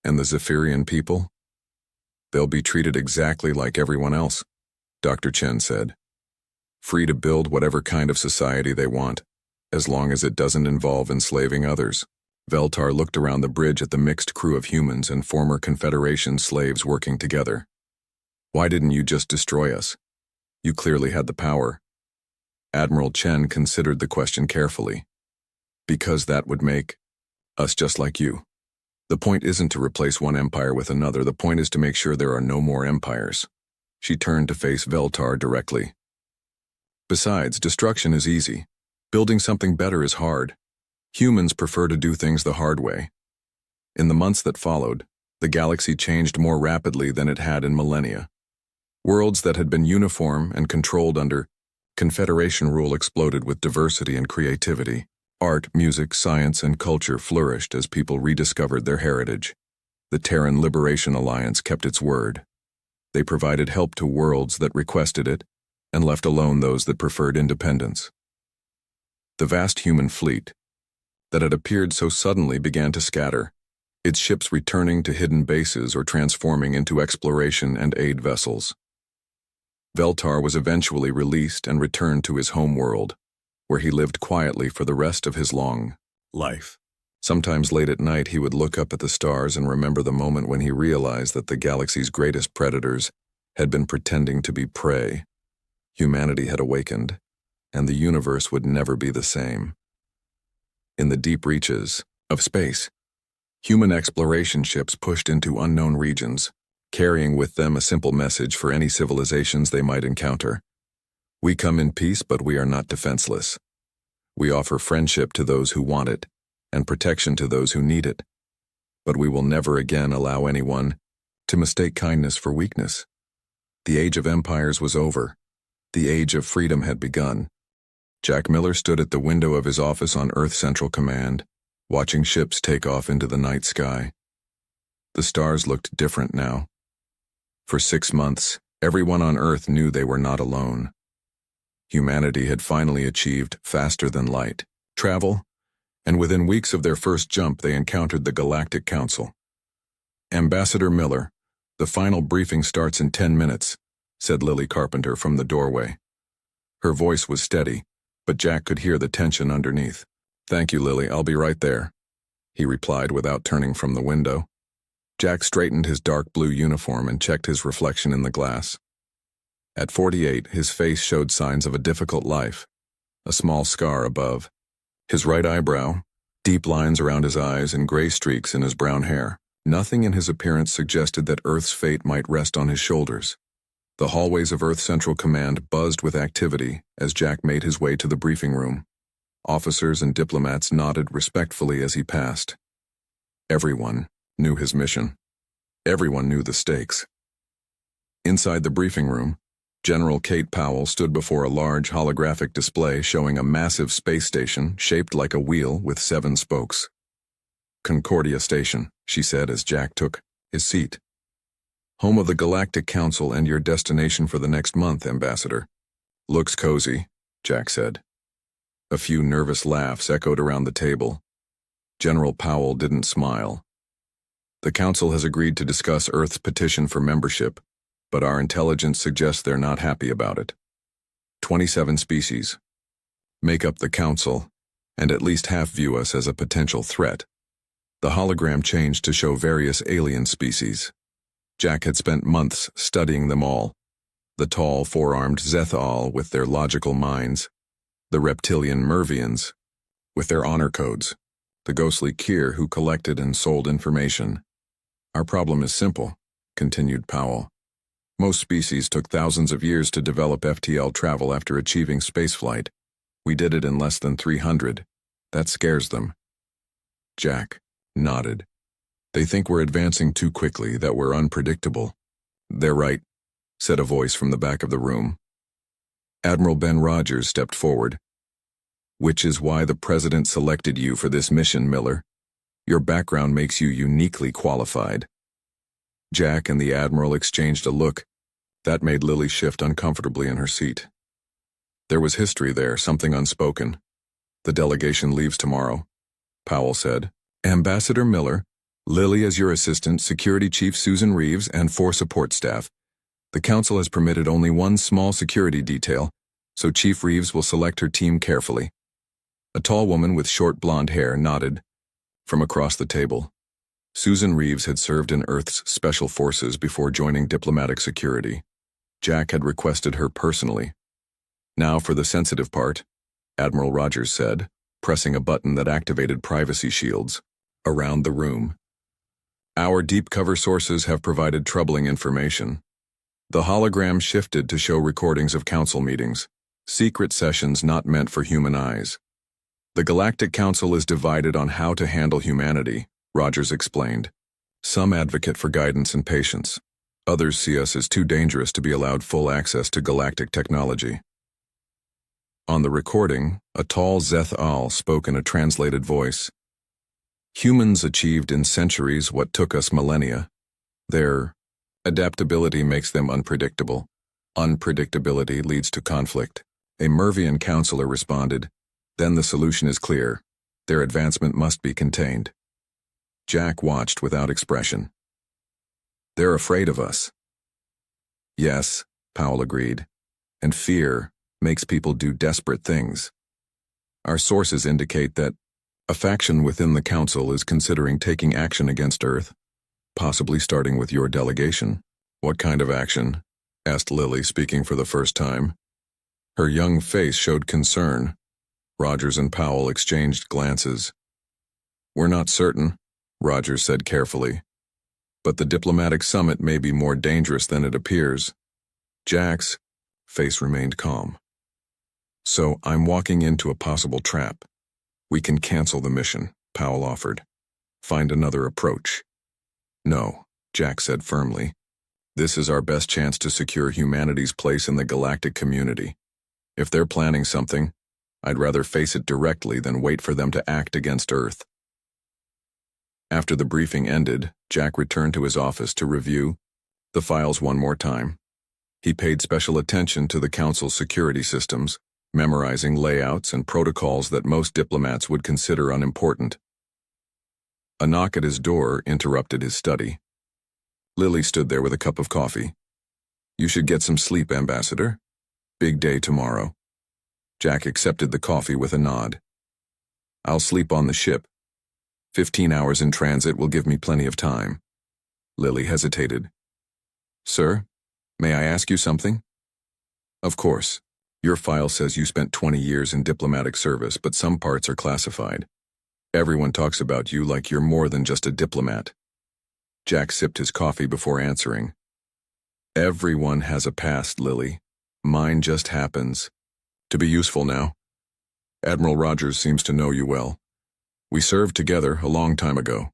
And the Zephyrian people? They'll be treated exactly like everyone else, Dr. Chen said. Free to build whatever kind of society they want, as long as it doesn't involve enslaving others. Veltar looked around the bridge at the mixed crew of humans and former Confederation slaves working together. Why didn't you just destroy us? You clearly had the power. Admiral Chen considered the question carefully. Because that would make us just like you. The point isn't to replace one empire with another, the point is to make sure there are no more empires. She turned to face Veltar directly. Besides, destruction is easy. Building something better is hard. Humans prefer to do things the hard way. In the months that followed, the galaxy changed more rapidly than it had in millennia. Worlds that had been uniform and controlled under Confederation rule exploded with diversity and creativity. Art, music, science, and culture flourished as people rediscovered their heritage. The Terran Liberation Alliance kept its word. They provided help to worlds that requested it, and left alone those that preferred independence. The vast human fleet that had appeared so suddenly began to scatter, its ships returning to hidden bases or transforming into exploration and aid vessels. Veltar was eventually released and returned to his home world, where he lived quietly for the rest of his long life. Sometimes late at night he would look up at the stars and remember the moment when he realized that the galaxy's greatest predators had been pretending to be prey. Humanity had awakened, and the universe would never be the same. In the deep reaches of space, human exploration ships pushed into unknown regions, carrying with them a simple message for any civilizations they might encounter. We come in peace, but we are not defenseless. We offer friendship to those who want it, and protection to those who need it. But we will never again allow anyone to mistake kindness for weakness. The age of empires was over. The age of freedom had begun. Jack Miller stood at the window of his office on Earth Central Command, watching ships take off into the night sky. The stars looked different now. For 6 months, everyone on Earth knew they were not alone. Humanity had finally achieved faster-than-light travel, and within weeks of their first jump they encountered the Galactic Council. Ambassador Miller, the final briefing starts in 10 minutes, said Lily Carpenter from the doorway. Her voice was steady, but Jack could hear the tension underneath. Thank you, Lily, I'll be right there, he replied without turning from the window. Jack straightened his dark blue uniform and checked his reflection in the glass. At 48, his face showed signs of a difficult life, a small scar above his right eyebrow, deep lines around his eyes, and gray streaks in his brown hair. Nothing in his appearance suggested that Earth's fate might rest on his shoulders. The hallways of Earth Central Command buzzed with activity as Jack made his way to the briefing room. Officers and diplomats nodded respectfully as he passed. Everyone knew his mission. Everyone knew the stakes. Inside the briefing room, General Kate Powell stood before a large holographic display showing a massive space station shaped like a wheel with 7 spokes. Concordia Station, she said as Jack took his seat. Home of the Galactic Council and your destination for the next month, Ambassador. Looks cozy, Jack said. A few nervous laughs echoed around the table. General Powell didn't smile. The Council has agreed to discuss Earth's petition for membership, but our intelligence suggests they're not happy about it. 27 species make up the Council, and at least half view us as a potential threat. The hologram changed to show various alien species. Jack had spent months studying them all. The tall, four-armed Zethal with their logical minds, the reptilian Mervians with their honor codes, the ghostly Kier who collected and sold information. Our problem is simple, continued Powell. Most species took thousands of years to develop FTL travel after achieving spaceflight. We did it in less than 300. That scares them. Jack nodded. They think we're advancing too quickly, that we're unpredictable. They're right, said a voice from the back of the room. Admiral Ben Rogers stepped forward. Which is why the President selected you for this mission, Miller. Your background makes you uniquely qualified. Jack and the Admiral exchanged a look. That made Lily shift uncomfortably in her seat. There was history there, something unspoken. The delegation leaves tomorrow, Powell said. Ambassador Miller, Lily as your assistant, Security Chief Susan Reeves, and 4 support staff. The Council has permitted only one small security detail, so Chief Reeves will select her team carefully. A tall woman with short blonde hair nodded from across the table. Susan Reeves had served in Earth's Special Forces before joining diplomatic security. Jack had requested her personally. Now for the sensitive part, Admiral Rogers said, pressing a button that activated privacy shields around the room. Our deep cover sources have provided troubling information. The hologram shifted to show recordings of council meetings, secret sessions not meant for human eyes. The Galactic Council is divided on how to handle humanity, Rogers explained. Some advocate for guidance and patience. Others see us as too dangerous to be allowed full access to galactic technology. On the recording, a tall Zeth Al spoke in a translated voice. Humans achieved in centuries what took us millennia. Their adaptability makes them unpredictable. Unpredictability leads to conflict. A Mervian counselor responded, then the solution is clear. Their advancement must be contained. Jack watched without expression. They're afraid of us. Yes, Powell agreed. And fear makes people do desperate things. Our sources indicate that a faction within the Council is considering taking action against Earth, possibly starting with your delegation. What kind of action? Asked Lily, speaking for the first time. Her young face showed concern. Rogers and Powell exchanged glances. We're not certain, Rogers said carefully. But the diplomatic summit may be more dangerous than it appears. Jack's face remained calm. So I'm walking into a possible trap. We can cancel the mission, Powell offered. Find another approach. No, Jack said firmly. This is our best chance to secure humanity's place in the galactic community. If they're planning something, I'd rather face it directly than wait for them to act against Earth. After the briefing ended, Jack returned to his office to review the files one more time. He paid special attention to the Council's security systems, memorizing layouts and protocols that most diplomats would consider unimportant. A knock at his door interrupted his study. Lily stood there with a cup of coffee. You should get some sleep, Ambassador. Big day tomorrow. Jack accepted the coffee with a nod. I'll sleep on the ship. 15 hours in transit will give me plenty of time. Lily hesitated. Sir, may I ask you something? Of course. Your file says you spent 20 years in diplomatic service, but some parts are classified. Everyone talks about you like you're more than just a diplomat. Jack sipped his coffee before answering. Everyone has a past, Lily. Mine just happens to be useful now. Admiral Rogers seems to know you well. We served together a long time ago.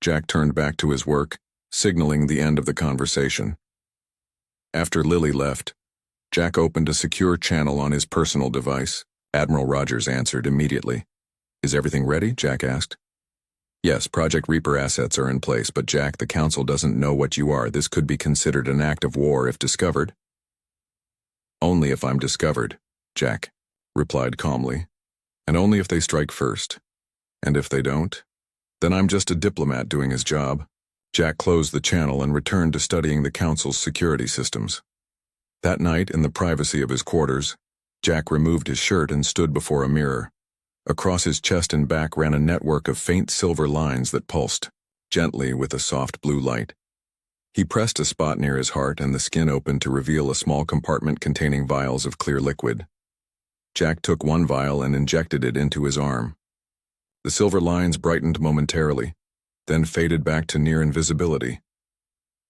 Jack turned back to his work, signaling the end of the conversation. After Lily left, Jack opened a secure channel on his personal device. Admiral Rogers answered immediately. Is everything ready? Jack asked. Yes, Project Reaper assets are in place, but Jack, the Council doesn't know what you are. This could be considered an act of war if discovered. Only if I'm discovered, Jack replied calmly. And only if they strike first. And if they don't, then I'm just a diplomat doing his job. Jack closed the channel and returned to studying the Council's security systems. That night, in the privacy of his quarters, Jack removed his shirt and stood before a mirror. Across his chest and back ran a network of faint silver lines that pulsed, gently with a soft blue light. He pressed a spot near his heart and the skin opened to reveal a small compartment containing vials of clear liquid. Jack took one vial and injected it into his arm. The silver lines brightened momentarily, then faded back to near invisibility.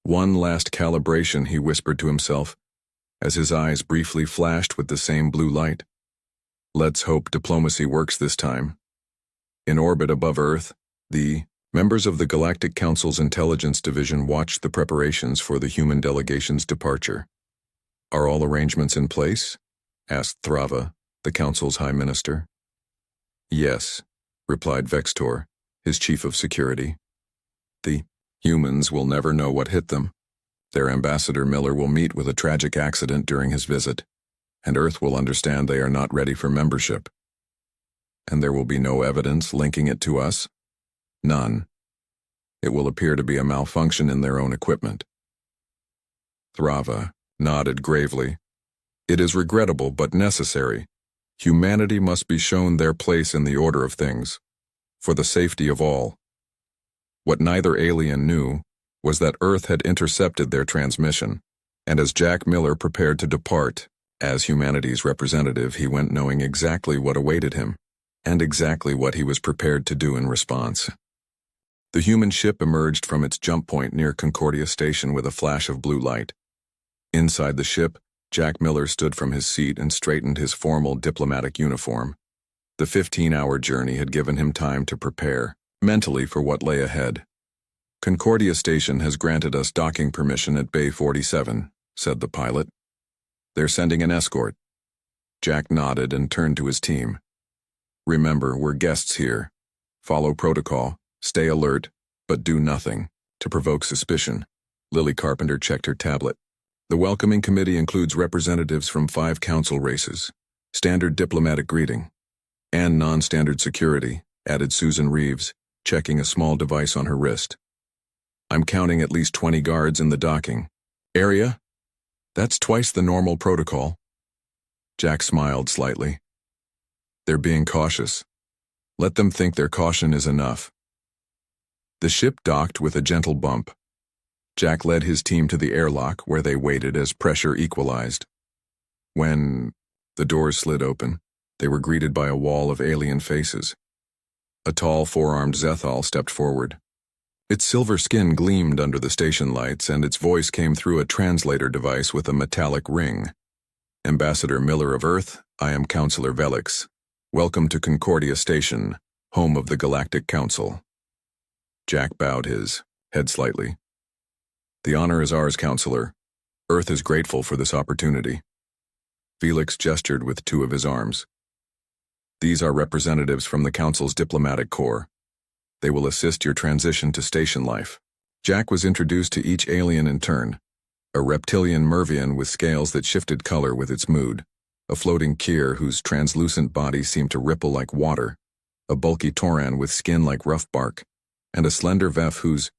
One last calibration, he whispered to himself, as his eyes briefly flashed with the same blue light. Let's hope diplomacy works this time. In orbit above Earth, the members of the Galactic Council's Intelligence Division watched the preparations for the human delegation's departure. Are all arrangements in place? Asked Thrava, the Council's High Minister. Yes, replied Vextor, his chief of security. The humans will never know what hit them. Their ambassador Miller will meet with a tragic accident during his visit, and Earth will understand they are not ready for membership. And there will be no evidence linking it to us? None. It will appear to be a malfunction in their own equipment. Thrava nodded gravely. It is regrettable but necessary. Humanity must be shown their place in the order of things, for the safety of all. What neither alien knew was that Earth had intercepted their transmission, and as Jack Miller prepared to depart, as humanity's representative, he went knowing exactly what awaited him, and exactly what he was prepared to do in response. The human ship emerged from its jump point near Concordia Station with a flash of blue light. Inside the ship, Jack Miller stood from his seat and straightened his formal diplomatic uniform. The 15-hour journey had given him time to prepare, mentally, for what lay ahead. Concordia Station has granted us docking permission at Bay 47, said the pilot. They're sending an escort. Jack nodded and turned to his team. Remember, we're guests here. Follow protocol, stay alert, but do nothing to provoke suspicion. Lily Carpenter checked her tablet. The welcoming committee includes representatives from 5 council races. Standard diplomatic greeting. And non-standard security, added Susan Reeves, checking a small device on her wrist. I'm counting at least 20 guards in the docking area. That's twice the normal protocol. Jack smiled slightly. They're being cautious. Let them think their caution is enough. The ship docked with a gentle bump. Jack led his team to the airlock where they waited as pressure equalized. When the doors slid open, they were greeted by a wall of alien faces. A tall, four-armed Zethal stepped forward. Its silver skin gleamed under the station lights, and its voice came through a translator device with a metallic ring. Ambassador Miller of Earth, I am Counselor Velix. Welcome to Concordia Station, home of the Galactic Council. Jack bowed his head slightly. The honor is ours, Counselor. Earth is grateful for this opportunity. Felix gestured with 2 of his arms. These are representatives from the Council's diplomatic corps. They will assist your transition to station life. Jack was introduced to each alien in turn. A reptilian Mervian with scales that shifted color with its mood. A floating Kier whose translucent body seemed to ripple like water. A bulky Toran with skin like rough bark. And a slender Vef whose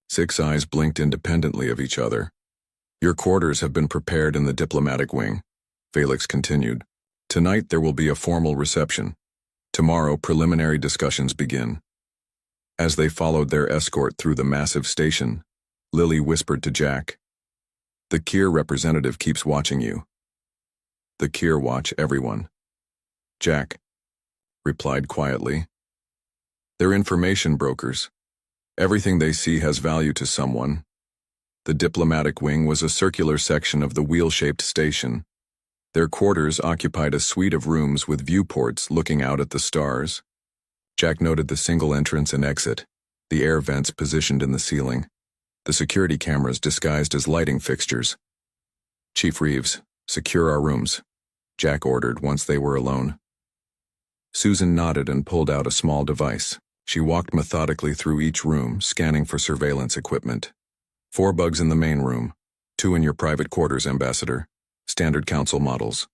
6 eyes blinked independently of each other. Your quarters have been prepared in the diplomatic wing, Felix continued. Tonight there will be a formal reception. Tomorrow preliminary discussions begin. As they followed their escort through the massive station, Lily whispered to Jack, The Kier representative keeps watching you. The Kier watch everyone. Jack replied quietly. They're information brokers. Everything they see has value to someone. The diplomatic wing was a circular section of the wheel-shaped station. Their quarters occupied a suite of rooms with viewports looking out at the stars. Jack noted the single entrance and exit, the air vents positioned in the ceiling, the security cameras disguised as lighting fixtures. Chief Reeves, secure our rooms, Jack ordered once they were alone. Susan nodded and pulled out a small device. She walked methodically through each room, scanning for surveillance equipment. 4 bugs in the main room, 2 in your private quarters, Ambassador. Standard council models.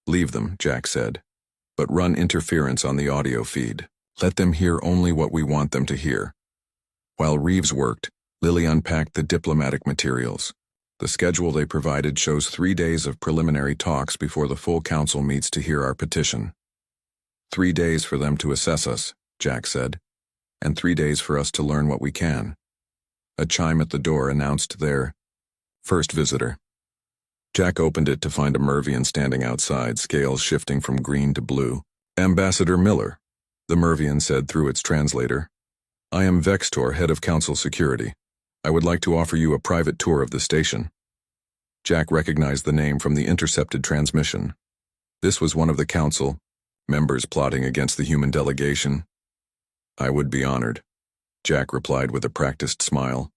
Leave them, Jack said, but run interference on the audio feed. Let them hear only what we want them to hear. While Reeves worked, Lily unpacked the diplomatic materials. The schedule they provided shows 3 days of preliminary talks before the full council meets to hear our petition. 3 days for them to assess us, Jack said, and 3 days for us to learn what we can. A chime at the door announced their first visitor. Jack opened it to find a Mervian standing outside, scales shifting from green to blue. Ambassador Miller, the Mervian said through its translator. I am Vextor, head of council security. I would like to offer you a private tour of the station. Jack recognized the name from the intercepted transmission. This was one of the council members plotting against the human delegation. I would be honored, Jack replied with a practiced smile.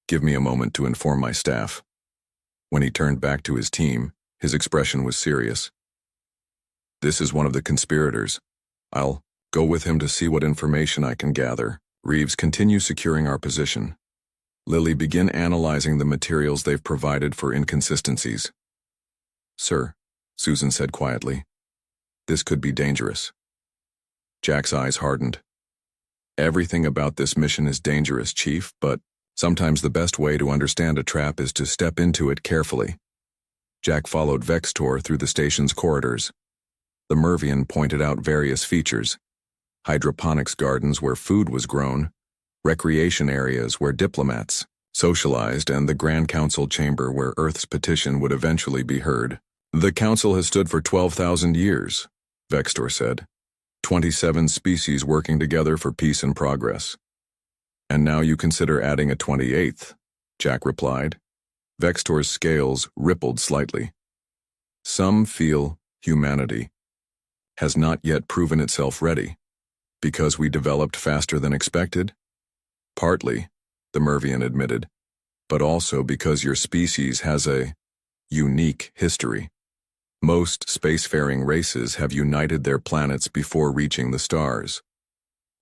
Give me a moment to inform my staff. When he turned back to his team, his expression was serious. This is one of the conspirators. I'll go with him to see what information I can gather. Reeves, continue securing our position. Lily, begin analyzing the materials they've provided for inconsistencies. Sir, Susan said quietly. This could be dangerous. Jack's eyes hardened. Everything about this mission is dangerous, Chief, but sometimes the best way to understand a trap is to step into it carefully. Jack followed Vextor through the station's corridors. The Mervian pointed out various features: hydroponics gardens where food was grown, recreation areas where diplomats socialized, and the Grand Council chamber where Earth's petition would eventually be heard. The Council has stood for 12,000 years, Vextor said. 27 species working together for peace and progress. And now you consider adding a 28th, Jack replied. Vextor's scales rippled slightly. Some feel humanity has not yet proven itself ready, because we developed faster than expected? Partly, the Mervian admitted, but also because your species has a unique history. Most spacefaring races have united their planets before reaching the stars.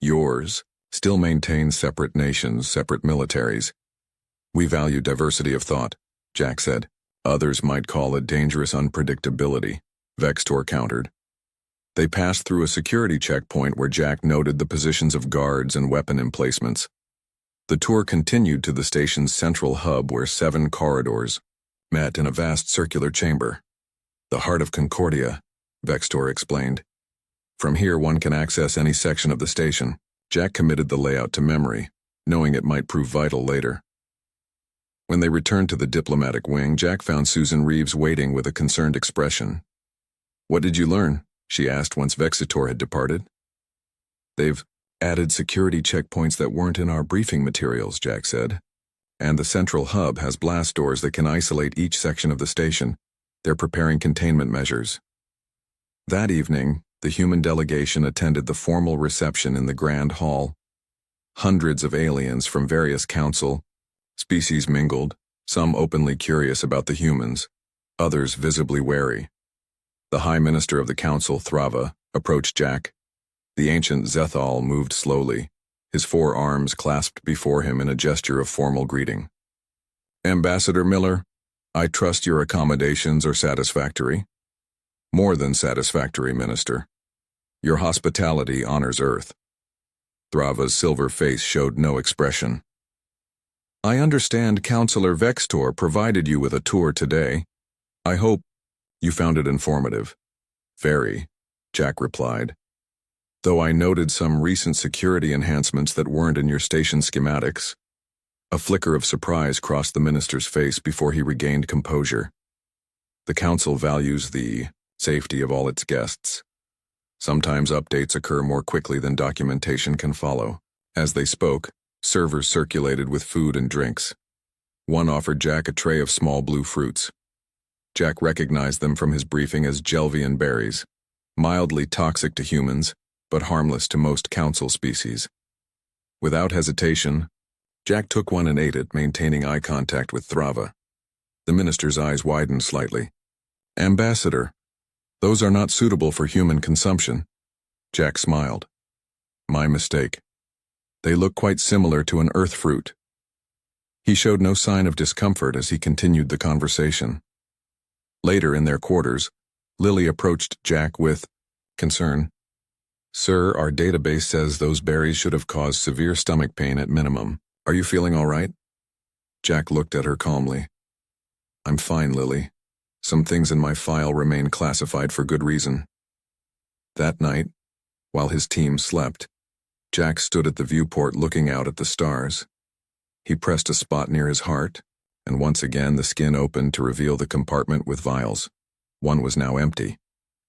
Yours still maintains separate nations, separate militaries. We value diversity of thought, Jack said. Others might call it dangerous unpredictability, Vextor countered. They passed through a security checkpoint where Jack noted the positions of guards and weapon emplacements. The tour continued to the station's central hub where 7 corridors met in a vast circular chamber. The heart of Concordia, Vextor explained. From here one can access any section of the station. Jack committed the layout to memory, knowing it might prove vital later. When they returned to the diplomatic wing, Jack found Susan Reeves waiting with a concerned expression. What did you learn? She asked once Vexitor had departed. They've added security checkpoints that weren't in our briefing materials, Jack said. And the central hub has blast doors that can isolate each section of the station. They're preparing containment measures. That evening, the human delegation attended the formal reception in the Grand Hall. Hundreds of aliens from various council species mingled, some openly curious about the humans, others visibly wary. The High Minister of the Council, Thrava, approached Jack. The ancient Zethal moved slowly, his 4 arms clasped before him in a gesture of formal greeting. Ambassador Miller, I trust your accommodations are satisfactory. More than satisfactory, Minister. Your hospitality honors Earth. Thrava's silver face showed no expression. I understand Councillor Vextor provided you with a tour today. I hope you found it informative. Very, Jack replied. Though I noted some recent security enhancements that weren't in your station schematics. A flicker of surprise crossed the minister's face before he regained composure. The council values the safety of all its guests. Sometimes updates occur more quickly than documentation can follow. As they spoke, servers circulated with food and drinks. One offered Jack a tray of small blue fruits. Jack recognized them from his briefing as Gelvian berries, mildly toxic to humans, but harmless to most council species. Without hesitation, Jack took one and ate it, maintaining eye contact with Thrava. The minister's eyes widened slightly. Ambassador, those are not suitable for human consumption. Jack smiled. My mistake. They look quite similar to an earth fruit. He showed no sign of discomfort as he continued the conversation. Later in their quarters, Lily approached Jack with concern. Sir, our database says those berries should have caused severe stomach pain at minimum. Are you feeling all right? Jack looked at her calmly. I'm fine, Lily. Some things in my file remain classified for good reason. That night, while his team slept, Jack stood at the viewport looking out at the stars. He pressed a spot near his heart, and once again the skin opened to reveal the compartment with vials. One was now empty.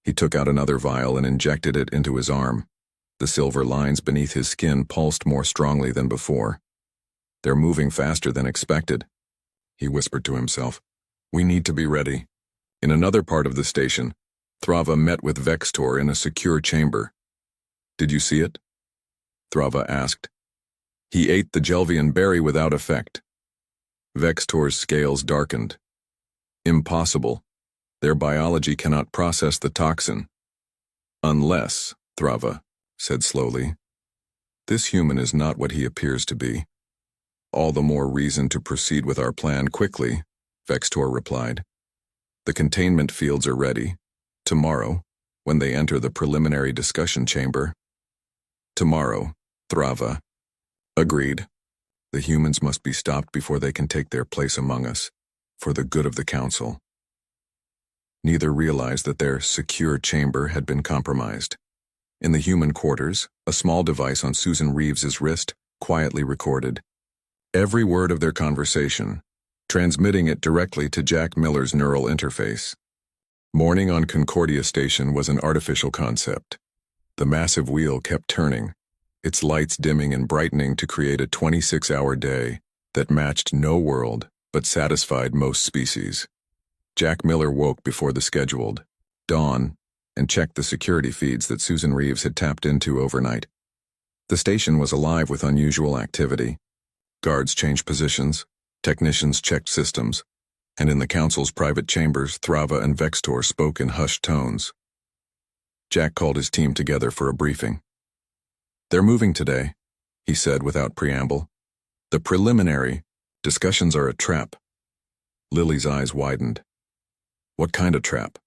He took out another vial and injected it into his arm. The silver lines beneath his skin pulsed more strongly than before. They're moving faster than expected, he whispered to himself. We need to be ready. In another part of the station, Thrava met with Vextor in a secure chamber. Did you see it? Thrava asked. He ate the Gelvian berry without effect. Vextor's scales darkened. Impossible. Their biology cannot process the toxin. Unless, Thrava said slowly, this human is not what he appears to be. All the more reason to proceed with our plan quickly, Vextor replied. The containment fields are ready. Tomorrow, when they enter the preliminary discussion chamber. Tomorrow, Thrava. Agreed. The humans must be stopped before they can take their place among us, for the good of the Council. Neither realized that their secure chamber had been compromised. In the human quarters, a small device on Susan Reeves's wrist quietly recorded every word of their conversation, transmitting it directly to Jack Miller's neural interface. Morning on Concordia Station was an artificial concept. The massive wheel kept turning, its lights dimming and brightening to create a 26-hour day that matched no world but satisfied most species. Jack Miller woke before the scheduled dawn and checked the security feeds that Susan Reeves had tapped into overnight. The station was alive with unusual activity. Guards changed positions, technicians checked systems, and in the Council's private chambers, Thrava and Vextor spoke in hushed tones. Jack called his team together for a briefing. "They're moving today," he said without preamble. "The preliminary discussions are a trap." Lily's eyes widened. "What kind of trap?"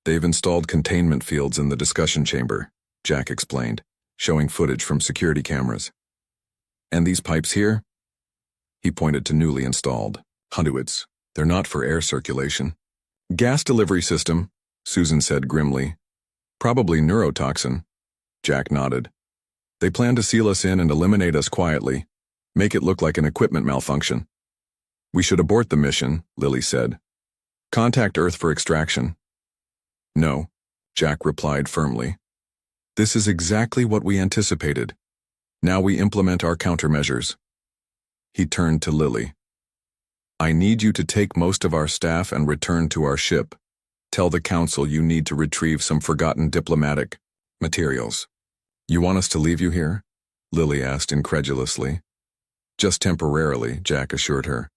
"They've installed containment fields in the discussion chamber," Jack explained, showing footage from security cameras. "And these pipes here?" He pointed to newly installed conduits. "They're not for air circulation." "Gas delivery system," Susan said grimly. "Probably neurotoxin." Jack nodded. "They plan to seal us in and eliminate us quietly, make it look like an equipment malfunction." "We should abort the mission," Lily said. "Contact Earth for extraction." "No," Jack replied firmly. "This is exactly what we anticipated. Now we implement our countermeasures." He turned to Lily. "I need you to take most of our staff and return to our ship. Tell the Council you need to retrieve some forgotten diplomatic materials." "You want us to leave you here?" Lily asked incredulously. "Just temporarily," Jack assured her.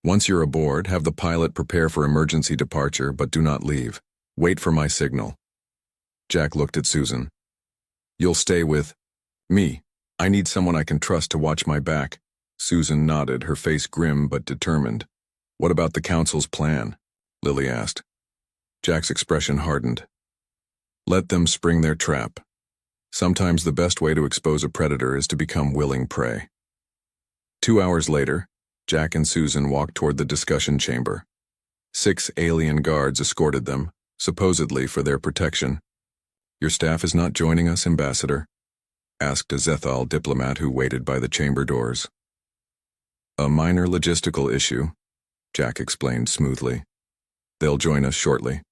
"Once you're aboard, have the pilot prepare for emergency departure, but do not leave. Wait for my signal." Jack looked at Susan. "You'll stay with me. I need someone I can trust to watch my back." Susan nodded, her face grim but determined. "What about the Council's plan?" Lily asked. Jack's expression hardened. "Let them spring their trap. Sometimes the best way to expose a predator is to become willing prey." 2 hours later, Jack and Susan walked toward the discussion chamber. 6 alien guards escorted them, supposedly for their protection. "Your staff is not joining us, Ambassador?" asked a Zethal diplomat who waited by the chamber doors. "A minor logistical issue," Jack explained smoothly. "They'll join us shortly."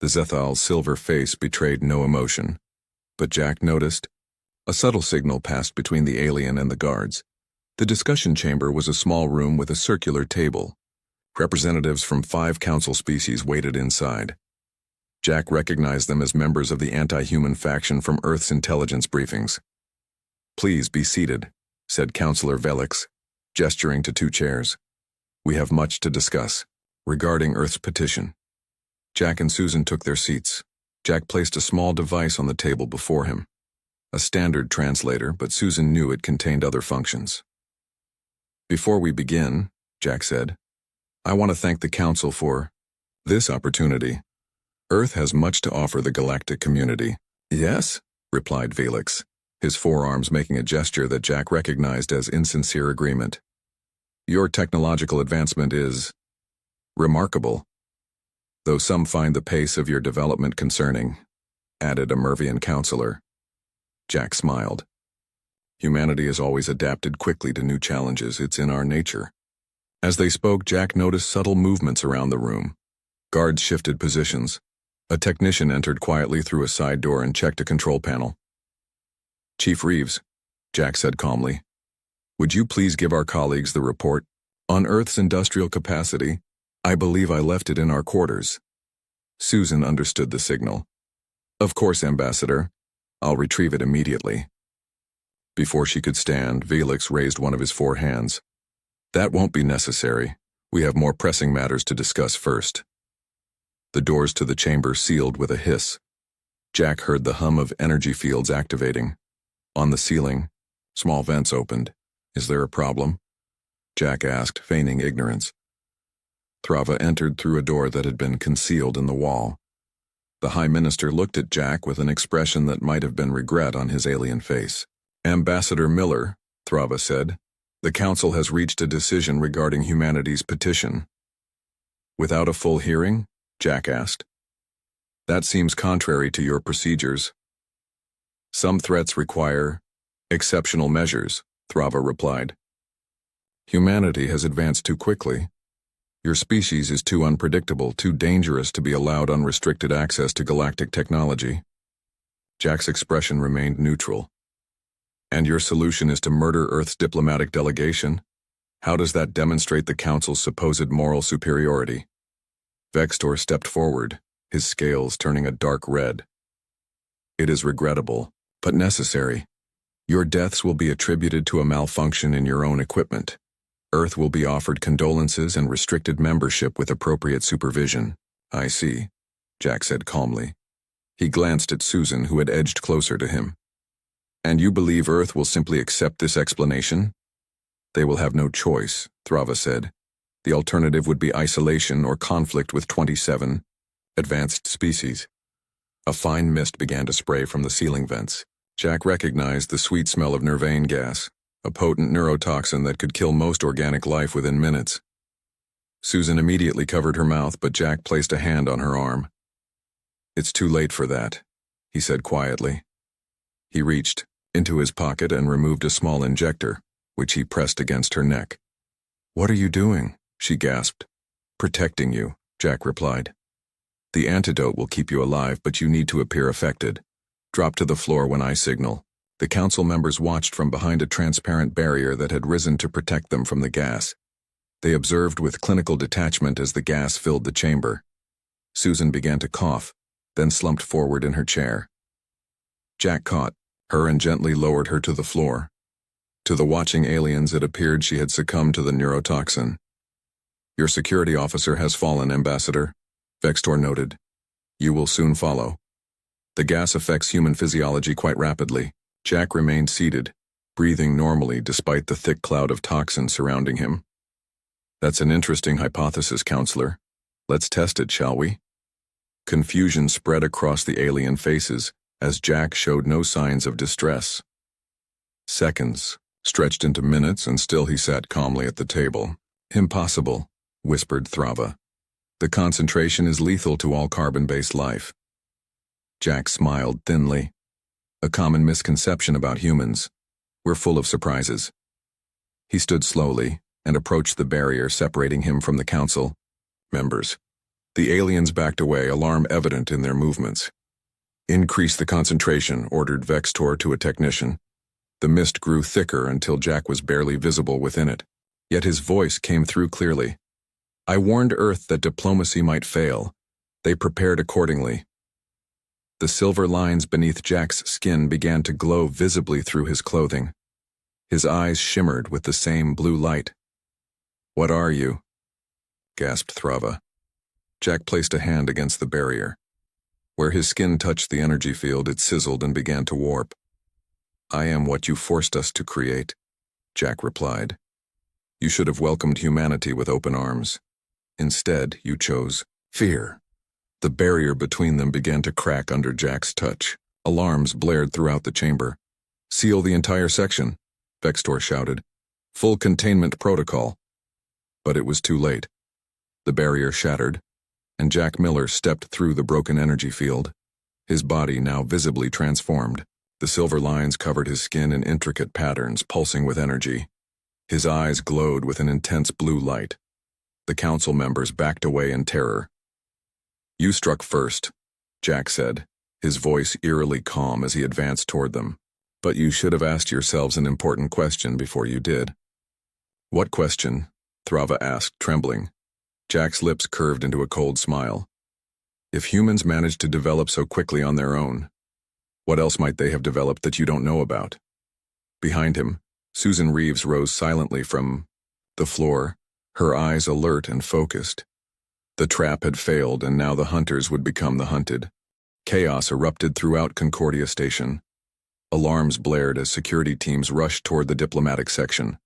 The Zethal's silver face betrayed no emotion, but Jack noticed a subtle signal passed between the alien and the guards. The discussion chamber was a small room with a circular table. Representatives from 5 council species waited inside. Jack recognized them as members of the anti-human faction from Earth's intelligence briefings. "Please be seated," said Councillor Velix, gesturing to 2 chairs. "We have much to discuss regarding Earth's petition." Jack and Susan took their seats. Jack placed a small device on the table before him. A standard translator, but Susan knew it contained other functions. "Before we begin," Jack said, "I want to thank the Council for this opportunity. Earth has much to offer the galactic community." "Yes," replied Velix, his forearms making a gesture that Jack recognized as insincere agreement. "Your technological advancement is remarkable, though some find the pace of your development concerning," added a Mervian counselor. Jack smiled. "Humanity has always adapted quickly to new challenges. It's in our nature." As they spoke, Jack noticed subtle movements around the room. Guards shifted positions. A technician entered quietly through a side door and checked a control panel. "Chief Reeves," Jack said calmly, "would you please give our colleagues the report? On Earth's industrial capacity, I believe I left it in our quarters." Susan understood the signal. "Of course, Ambassador. I'll retrieve it immediately." Before she could stand, Velix raised one of his 4 hands. "That won't be necessary. We have more pressing matters to discuss first." The doors to the chamber sealed with a hiss. Jack heard the hum of energy fields activating. On the ceiling, small vents opened. "Is there a problem?" Jack asked, feigning ignorance. Thrava entered through a door that had been concealed in the wall. The High Minister looked at Jack with an expression that might have been regret on his alien face. Ambassador Miller, Thrava said, the Council has reached a decision regarding humanity's petition. Without a full hearing? Jack asked. That seems contrary to your procedures. Some threats require exceptional measures, Thrava replied. Humanity has advanced too quickly. Your species is too unpredictable, too dangerous to be allowed unrestricted access to galactic technology. Jack's expression remained neutral. And your solution is to murder Earth's diplomatic delegation? How does that demonstrate the Council's supposed moral superiority? Vextor stepped forward, his scales turning a dark red. It is regrettable, but necessary. Your deaths will be attributed to a malfunction in your own equipment. Earth will be offered condolences and restricted membership with appropriate supervision. I see, Jack said calmly. He glanced at Susan, who had edged closer to him. And you believe Earth will simply accept this explanation? They will have no choice, Thrava said. The alternative would be isolation or conflict with 27 advanced species. A fine mist began to spray from the ceiling vents. Jack recognized the sweet smell of nervane gas, a potent neurotoxin that could kill most organic life within minutes. Susan immediately covered her mouth, but Jack placed a hand on her arm. It's too late for that, he said quietly. He reached into his pocket and removed a small injector, which he pressed against her neck. What are you doing? She gasped. Protecting you, Jack replied. The antidote will keep you alive, but you need to appear affected. Drop to the floor when I signal. The Council members watched from behind a transparent barrier that had risen to protect them from the gas. They observed with clinical detachment as the gas filled the chamber. Susan began to cough, then slumped forward in her chair. Jack caught her and gently lowered her to the floor. To the watching aliens, it appeared she had succumbed to the neurotoxin. Your security officer has fallen, Ambassador, Vextor noted. You will soon follow. The gas affects human physiology quite rapidly. Jack remained seated, breathing normally despite the thick cloud of toxin surrounding him. That's an interesting hypothesis, Counselor. Let's test it, shall we? Confusion spread across the alien faces as Jack showed no signs of distress. Seconds stretched into minutes, and still he sat calmly at the table. Impossible, whispered Thrava. The concentration is lethal to all carbon-based life. Jack smiled thinly. A common misconception about humans. We're full of surprises. He stood slowly and approached the barrier separating him from the Council members. The aliens backed away, alarm evident in their movements. Increase the concentration, ordered Vextor to a technician. The mist grew thicker until Jack was barely visible within it. Yet his voice came through clearly. I warned Earth that diplomacy might fail. They prepared accordingly. The silver lines beneath Jack's skin began to glow visibly through his clothing. His eyes shimmered with the same blue light. What are you? Gasped Thrava. Jack placed a hand against the barrier. Where his skin touched the energy field, it sizzled and began to warp. I am what you forced us to create, Jack replied. You should have welcomed humanity with open arms. Instead, you chose fear. The barrier between them began to crack under Jack's touch. Alarms blared throughout the chamber. Seal the entire section, Vextor shouted. Full containment protocol. But it was too late. The barrier shattered, and Jack Miller stepped through the broken energy field, his body now visibly transformed. The silver lines covered his skin in intricate patterns, pulsing with energy. His eyes glowed with an intense blue light. The Council members backed away in terror. You struck first, Jack said, his voice eerily calm as he advanced toward them. But you should have asked yourselves an important question before you did. What question? Thrava asked, trembling. Jack's lips curved into a cold smile. If humans managed to develop so quickly on their own, what else might they have developed that you don't know about? Behind him, Susan Reeves rose silently from the floor, her eyes alert and focused. The trap had failed, and now the hunters would become the hunted. Chaos erupted throughout Concordia Station. Alarms blared as security teams rushed toward the diplomatic section.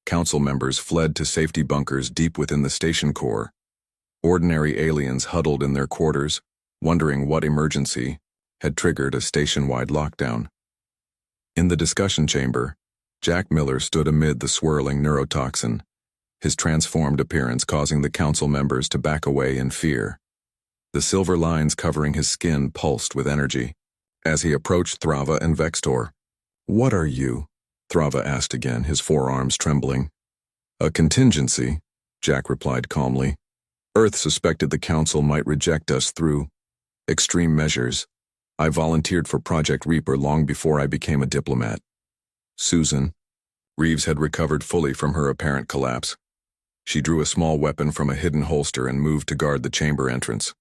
Council members fled to safety bunkers deep within the station core. Ordinary aliens huddled in their quarters, wondering what emergency had triggered a station-wide lockdown. In the discussion chamber, Jack Miller stood amid the swirling neurotoxin, his transformed appearance causing the council members to back away in fear. The silver lines covering his skin pulsed with energy. As he approached Thrava and Vextor, "What are you?" Thrava asked again, his forearms trembling. "A contingency," Jack replied calmly. "Earth suspected the council might reject us through extreme measures. I volunteered for Project Reaper long before I became a diplomat." Susan. Reeves had recovered fully from her apparent collapse. She drew a small weapon from a hidden holster and moved to guard the chamber entrance.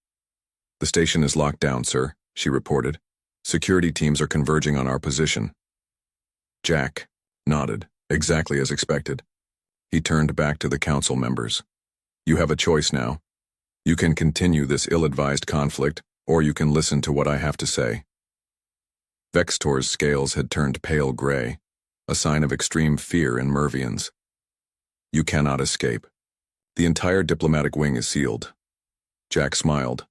"The station is locked down, sir," she reported. "Security teams are converging on our position." Jack nodded, exactly as expected. He turned back to the council members. "You have a choice now. You can continue this ill-advised conflict, or you can listen to what I have to say." Vextor's scales had turned pale gray, a sign of extreme fear in Mervians. "You cannot escape. The entire diplomatic wing is sealed." Jack smiled.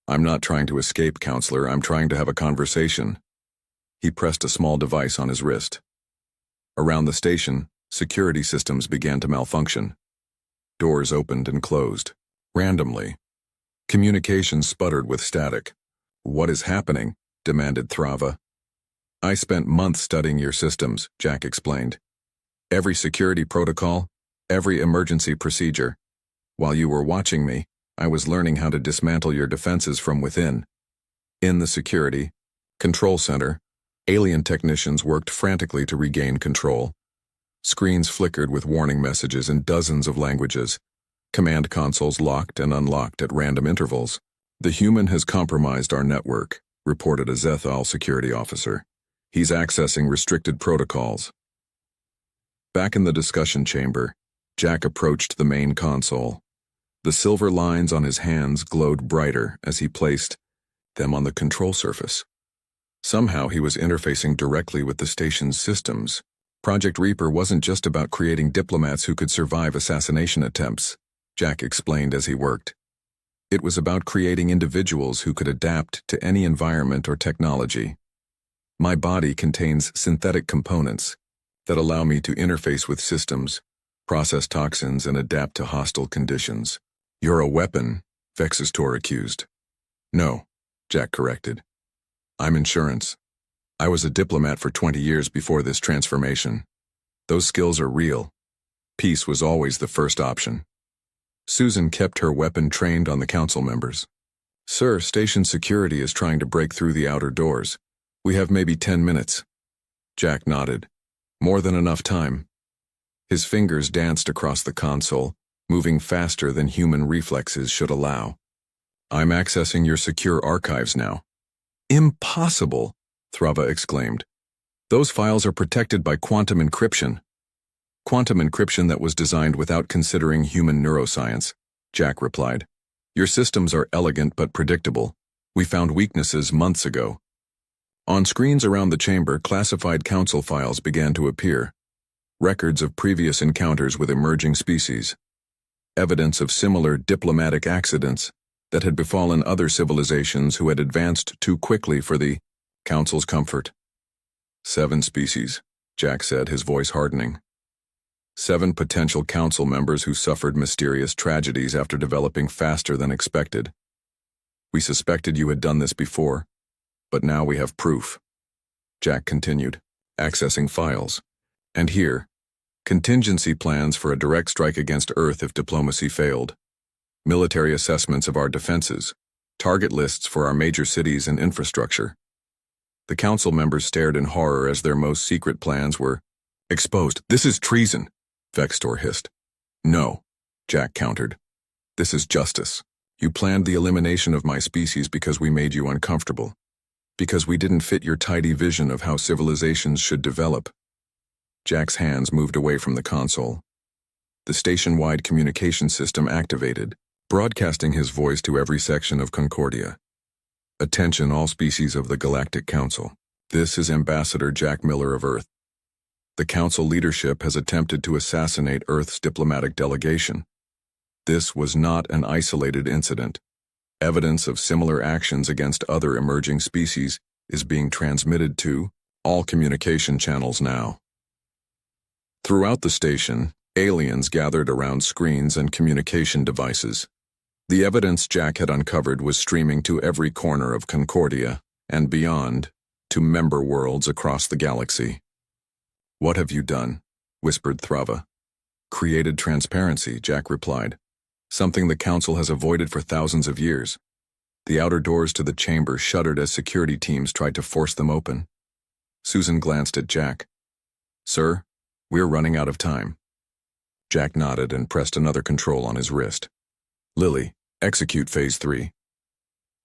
"I'm not trying to escape, counselor. I'm trying to have a conversation." He pressed a small device on his wrist. Around the station, security systems began to malfunction. Doors opened and closed, randomly. Communications sputtered with static. "What is happening?" demanded Thrava. "I spent months studying your systems," Jack explained. "Every security protocol, every emergency procedure. While you were watching me, I was learning how to dismantle your defenses from within." In the security control center, alien technicians worked frantically to regain control. Screens flickered with warning messages in dozens of languages. Command consoles locked and unlocked at random intervals. "The human has compromised our network," reported a Zethal security officer. "He's accessing restricted protocols." Back in the discussion chamber, Jack approached the main console. The silver lines on his hands glowed brighter as he placed them on the control surface. Somehow he was interfacing directly with the station's systems. Project Reaper wasn't just about creating diplomats who could survive assassination attempts, Jack explained as he worked. It was about creating individuals who could adapt to any environment or technology. "My body contains synthetic components that allow me to interface with systems, process toxins, and adapt to hostile conditions." "You're a weapon," Vextor accused. "No," Jack corrected. "I'm insurance. I was a diplomat for 20 years before this transformation. Those skills are real. Peace was always the first option." Susan kept her weapon trained on the council members. "Sir, station security is trying to break through the outer doors. We have maybe 10 minutes. Jack nodded. "More than enough time." His fingers danced across the console, moving faster than human reflexes should allow. "I'm accessing your secure archives now." "Impossible!" Thrava exclaimed. "Those files are protected by quantum encryption." "Quantum encryption that was designed without considering human neuroscience," Jack replied. "Your systems are elegant but predictable. We found weaknesses months ago." On screens around the chamber, classified council files began to appear. Records of previous encounters with emerging species. Evidence of similar diplomatic accidents that had befallen other civilizations who had advanced too quickly for the council's comfort. 7 species, Jack said, his voice hardening. 7 potential council members who suffered mysterious tragedies after developing faster than expected. "We suspected you had done this before, but now we have proof," Jack continued, accessing files. "And here, contingency plans for a direct strike against Earth if diplomacy failed. Military assessments of our defenses. Target lists for our major cities and infrastructure." The council members stared in horror as their most secret plans were exposed. "This is treason," Vextor hissed. "No," Jack countered. "This is justice. You planned the elimination of my species because we made you uncomfortable. Because we didn't fit your tidy vision of how civilizations should develop." Jack's hands moved away from the console. The station-wide communication system activated, broadcasting his voice to every section of Concordia. "Attention all species of the Galactic Council. This is Ambassador Jack Miller of Earth. The Council leadership has attempted to assassinate Earth's diplomatic delegation. This was not an isolated incident. Evidence of similar actions against other emerging species is being transmitted to all communication channels now. Throughout the station, aliens gathered around screens and communication devices. The evidence Jack had uncovered was streaming to every corner of Concordia, and beyond, to member worlds across the galaxy. "What have you done?" whispered Thrava. "Created transparency," Jack replied. "Something the Council has avoided for thousands of years." The outer doors to the chamber shuddered as security teams tried to force them open. Susan glanced at Jack. "Sir, we're running out of time." Jack nodded and pressed another control on his wrist. "Lily, execute Phase 3.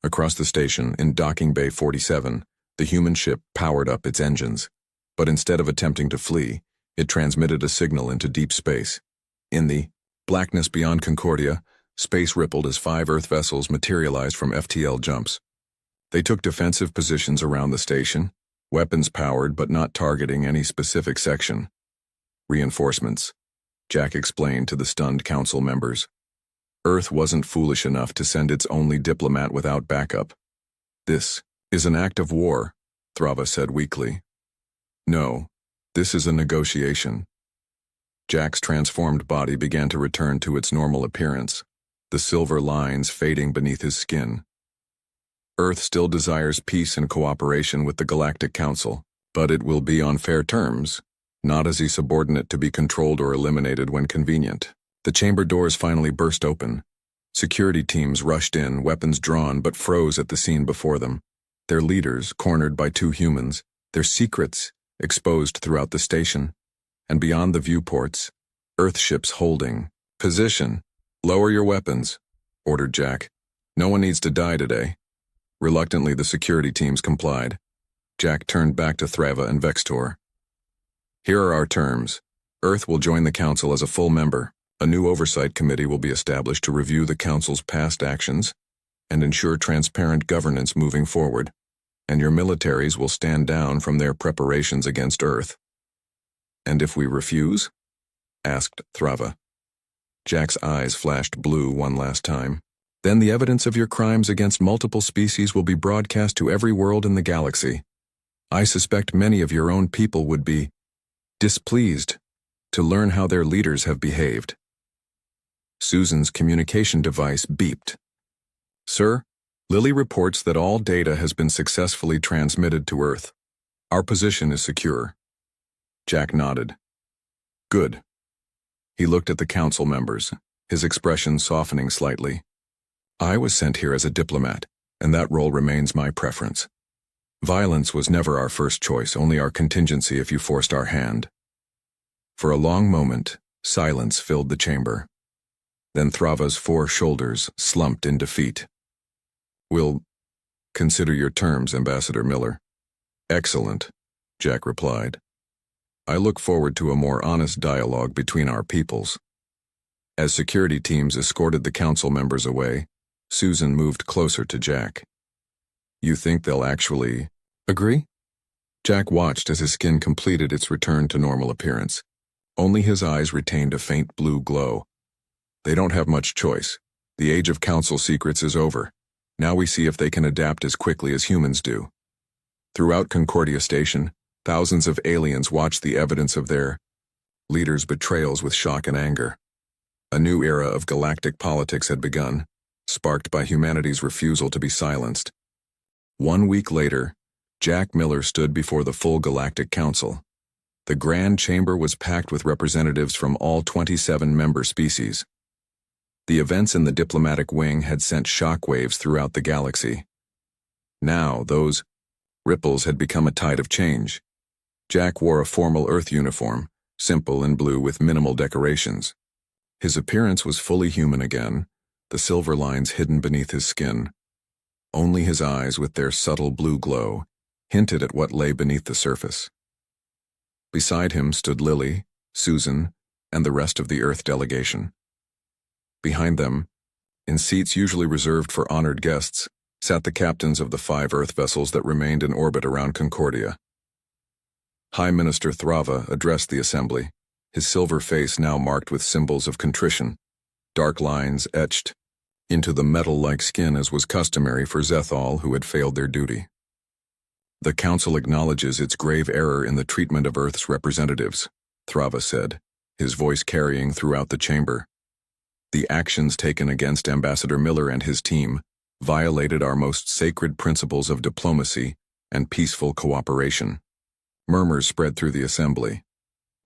Across the station, in Docking Bay 47, the human ship powered up its engines, but instead of attempting to flee, it transmitted a signal into deep space. In the blackness beyond Concordia, space rippled as 5 Earth vessels materialized from FTL jumps. They took defensive positions around the station, weapons powered but not targeting any specific section. "Reinforcements," Jack explained to the stunned Council members. Earth wasn't foolish enough to send its only diplomat without backup. "This is an act of war," Thrava said weakly. "No, this is a negotiation." Jack's transformed body began to return to its normal appearance, the silver lines fading beneath his skin. Earth still desires peace and cooperation with the Galactic Council, but it will be on fair terms, not as a subordinate to be controlled or eliminated when convenient. The chamber doors finally burst open. Security teams rushed in, weapons drawn, but froze at the scene before them. Their leaders, cornered by 2 humans, their secrets exposed throughout the station. And beyond the viewports, Earth ships holding position. "Lower your weapons," ordered Jack. "No one needs to die today." Reluctantly, the security teams complied. Jack turned back to Thrava and Vextor. "Here are our terms. Earth will join the Council as a full member. A new oversight committee will be established to review the Council's past actions and ensure transparent governance moving forward. And your militaries will stand down from their preparations against Earth." "And if we refuse?" asked Thrava. Jack's eyes flashed blue one last time. "Then the evidence of your crimes against multiple species will be broadcast to every world in the galaxy. I suspect many of your own people would be displeased to learn how their leaders have behaved." Susan's communication device beeped. "Sir, Lily reports that all data has been successfully transmitted to Earth. Our position is secure." Jack nodded. "Good." He looked at the Council members, his expression softening slightly. "I was sent here as a diplomat, and that role remains my preference. Violence was never our first choice, only our contingency if you forced our hand." For a long moment, silence filled the chamber. Then Thrava's 4 shoulders slumped in defeat. "We'll consider your terms, Ambassador Miller." "Excellent," Jack replied. "I look forward to a more honest dialogue between our peoples." As security teams escorted the Council members away, Susan moved closer to Jack. "You think they'll actually agree?" Jack watched as his skin completed its return to normal appearance. Only his eyes retained a faint blue glow. "They don't have much choice. The age of Council secrets is over. Now we see if they can adapt as quickly as humans do." Throughout Concordia Station, thousands of aliens watched the evidence of their leaders' betrayals with shock and anger. A new era of galactic politics had begun, sparked by humanity's refusal to be silenced. 1 week later, Jack Miller stood before the full Galactic Council. The Grand Chamber was packed with representatives from all 27 member species. The events in the diplomatic wing had sent shockwaves throughout the galaxy. Now, those ripples had become a tide of change. Jack wore a formal Earth uniform, simple and blue with minimal decorations. His appearance was fully human again, the silver lines hidden beneath his skin. Only his eyes, with their subtle blue glow, hinted at what lay beneath the surface. Beside him stood Lily, Susan, and the rest of the Earth delegation. Behind them, in seats usually reserved for honored guests, sat the captains of the 5 Earth vessels that remained in orbit around Concordia. High Minister Thrava addressed the assembly, his silver face now marked with symbols of contrition, dark lines etched into the metal-like skin as was customary for Zethal who had failed their duty. The Council acknowledges its grave error in the treatment of Earth's representatives, Thrava said, his voice carrying throughout the chamber. The actions taken against Ambassador Miller and his team violated our most sacred principles of diplomacy and peaceful cooperation. Murmurs spread through the assembly.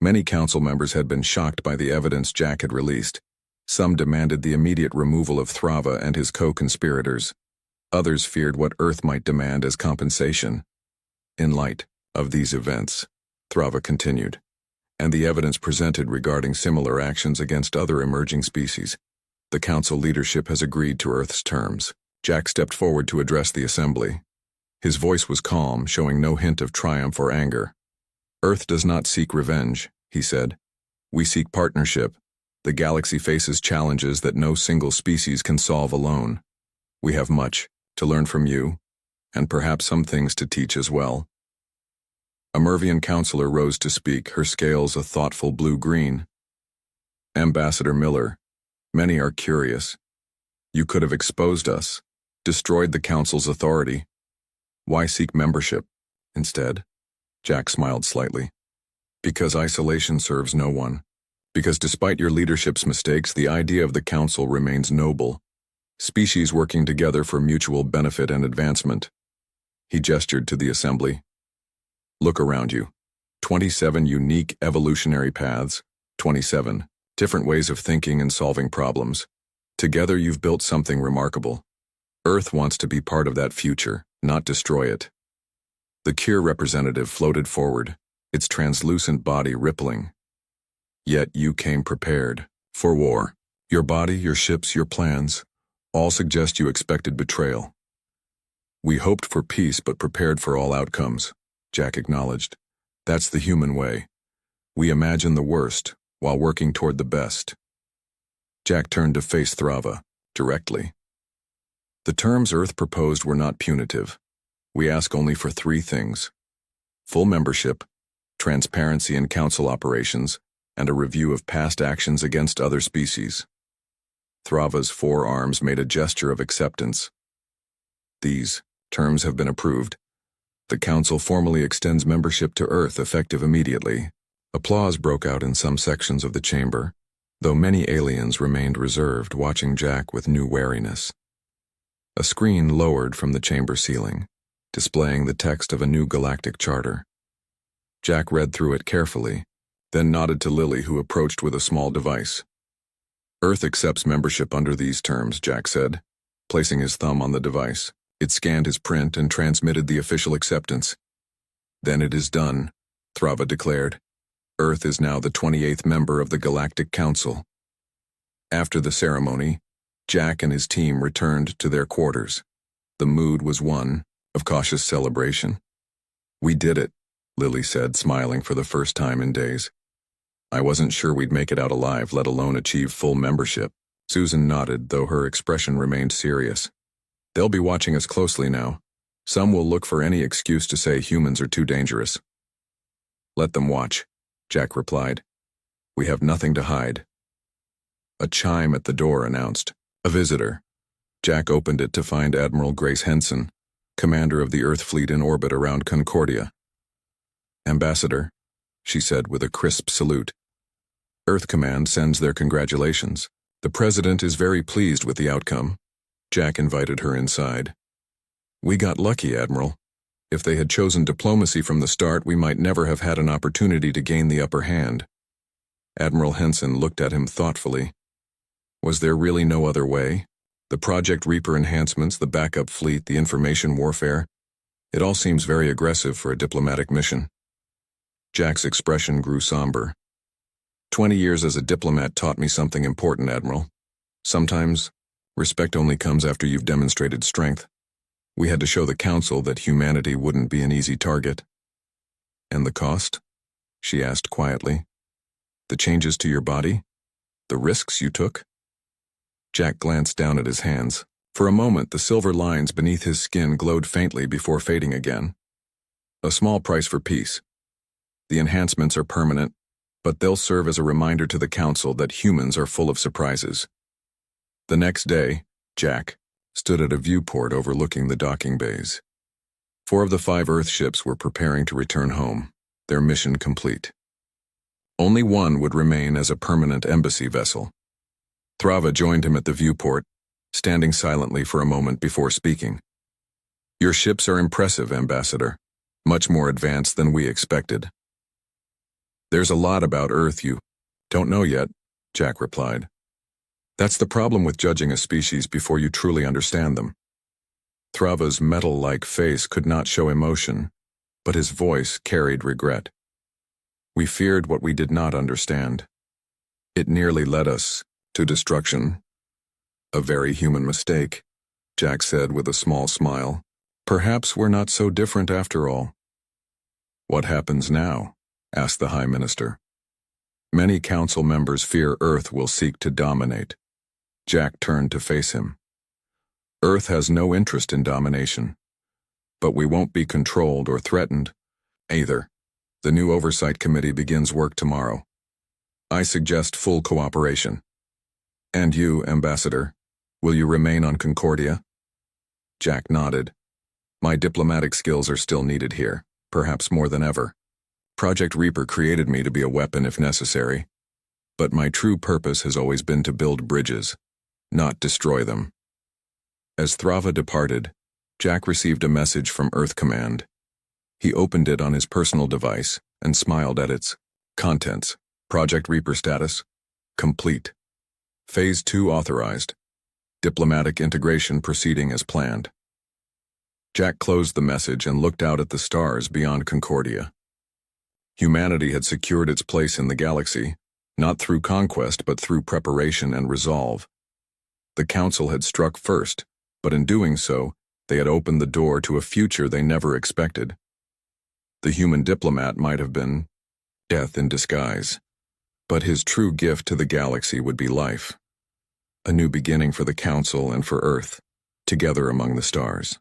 Many council members had been shocked by the evidence Jack had released. Some demanded the immediate removal of Thrava and his co-conspirators. Others feared what Earth might demand as compensation. In light of these events, Thrava continued, and the evidence presented regarding similar actions against other emerging species, the Council leadership has agreed to Earth's terms. Jack stepped forward to address the assembly. His voice was calm, showing no hint of triumph or anger. Earth does not seek revenge, he said. We seek partnership. The galaxy faces challenges that no single species can solve alone. We have much to learn from you, and perhaps some things to teach as well. A Mervian counselor rose to speak, her scales a thoughtful blue-green. Ambassador Miller, many are curious. You could have exposed us, destroyed the Council's authority. Why seek membership instead? Jack smiled slightly. Because isolation serves no one. Because despite your leadership's mistakes, the idea of the Council remains noble. Species working together for mutual benefit and advancement. He gestured to the assembly. Look around you. 27 unique evolutionary paths, 27 different ways of thinking and solving problems. Together you've built something remarkable. Earth wants to be part of that future, not destroy it. The Cure representative floated forward, its translucent body rippling. Yet you came prepared for war. Your body, your ships, your plans, all suggest you expected betrayal. We hoped for peace but prepared for all outcomes, Jack acknowledged. That's the human way. We imagine the worst while working toward the best. Jack turned to face Thrava, directly. The terms Earth proposed were not punitive. We ask only for 3 things: full membership, transparency in Council operations, and a review of past actions against other species. Thrava's 4 arms made a gesture of acceptance. These terms have been approved. The Council formally extends membership to Earth effective immediately. Applause broke out in some sections of the chamber, though many aliens remained reserved, watching Jack with new wariness. A screen lowered from the chamber ceiling, displaying the text of a new galactic charter. Jack read through it carefully, then nodded to Lily, who approached with a small device. Earth accepts membership under these terms, Jack said, placing his thumb on the device. It scanned his print and transmitted the official acceptance. Then it is done, Thrava declared. Earth is now the 28th member of the Galactic Council. After the ceremony, Jack and his team returned to their quarters. The mood was one of cautious celebration. We did it, Lily said, smiling for the first time in days. I wasn't sure we'd make it out alive, let alone achieve full membership. Susan nodded, though her expression remained serious. They'll be watching us closely now. Some will look for any excuse to say humans are too dangerous. Let them watch, Jack replied. We have nothing to hide. A chime at the door announced a visitor. Jack opened it to find Admiral Grace Henson, commander of the Earth fleet in orbit around Concordia. Ambassador, she said with a crisp salute. Earth Command sends their congratulations. The President is very pleased with the outcome. Jack invited her inside. We got lucky, Admiral. If they had chosen diplomacy from the start, we might never have had an opportunity to gain the upper hand. Admiral Henson looked at him thoughtfully. Was there really no other way? The Project Reaper enhancements, the backup fleet, the information warfare. It all seems very aggressive for a diplomatic mission. Jack's expression grew somber. 20 years as a diplomat taught me something important, Admiral. Sometimes, respect only comes after you've demonstrated strength. We had to show the Council that humanity wouldn't be an easy target. And the cost? She asked quietly. The changes to your body? The risks you took? Jack glanced down at his hands. For a moment, the silver lines beneath his skin glowed faintly before fading again. A small price for peace. The enhancements are permanent, but they'll serve as a reminder to the Council that humans are full of surprises. The next day, Jack, stood at a viewport overlooking the docking bays. 4 of the 5 Earth ships were preparing to return home, their mission complete. Only one would remain as a permanent embassy vessel. Thrava joined him at the viewport, standing silently for a moment before speaking. "Your ships are impressive, Ambassador. Much more advanced than we expected." "There's a lot about Earth you don't know yet," Jack replied. "That's the problem with judging a species before you truly understand them." Thrava's metal-like face could not show emotion, but his voice carried regret. "We feared what we did not understand. It nearly led us to destruction." "A very human mistake," Jack said with a small smile. "Perhaps we're not so different after all." "What happens now?" asked the High Minister. "Many council members fear Earth will seek to dominate." Jack turned to face him. "Earth has no interest in domination. But we won't be controlled or threatened, either. The new Oversight Committee begins work tomorrow. I suggest full cooperation. And you, Ambassador, will you remain on Concordia?" Jack nodded. "My diplomatic skills are still needed here, perhaps more than ever. Project Reaper created me to be a weapon if necessary. But my true purpose has always been to build bridges, not destroy them." As Thrava departed, Jack received a message from Earth Command. He opened it on his personal device and smiled at its contents. Project Reaper status: complete. Phase 2 authorized. Diplomatic integration proceeding as planned. Jack closed the message and looked out at the stars beyond Concordia. Humanity had secured its place in the galaxy, not through conquest but through preparation and resolve. The Council had struck first, but in doing so, they had opened the door to a future they never expected. The human diplomat might have been death in disguise, but his true gift to the galaxy would be life. A new beginning for the Council and for Earth, together among the stars.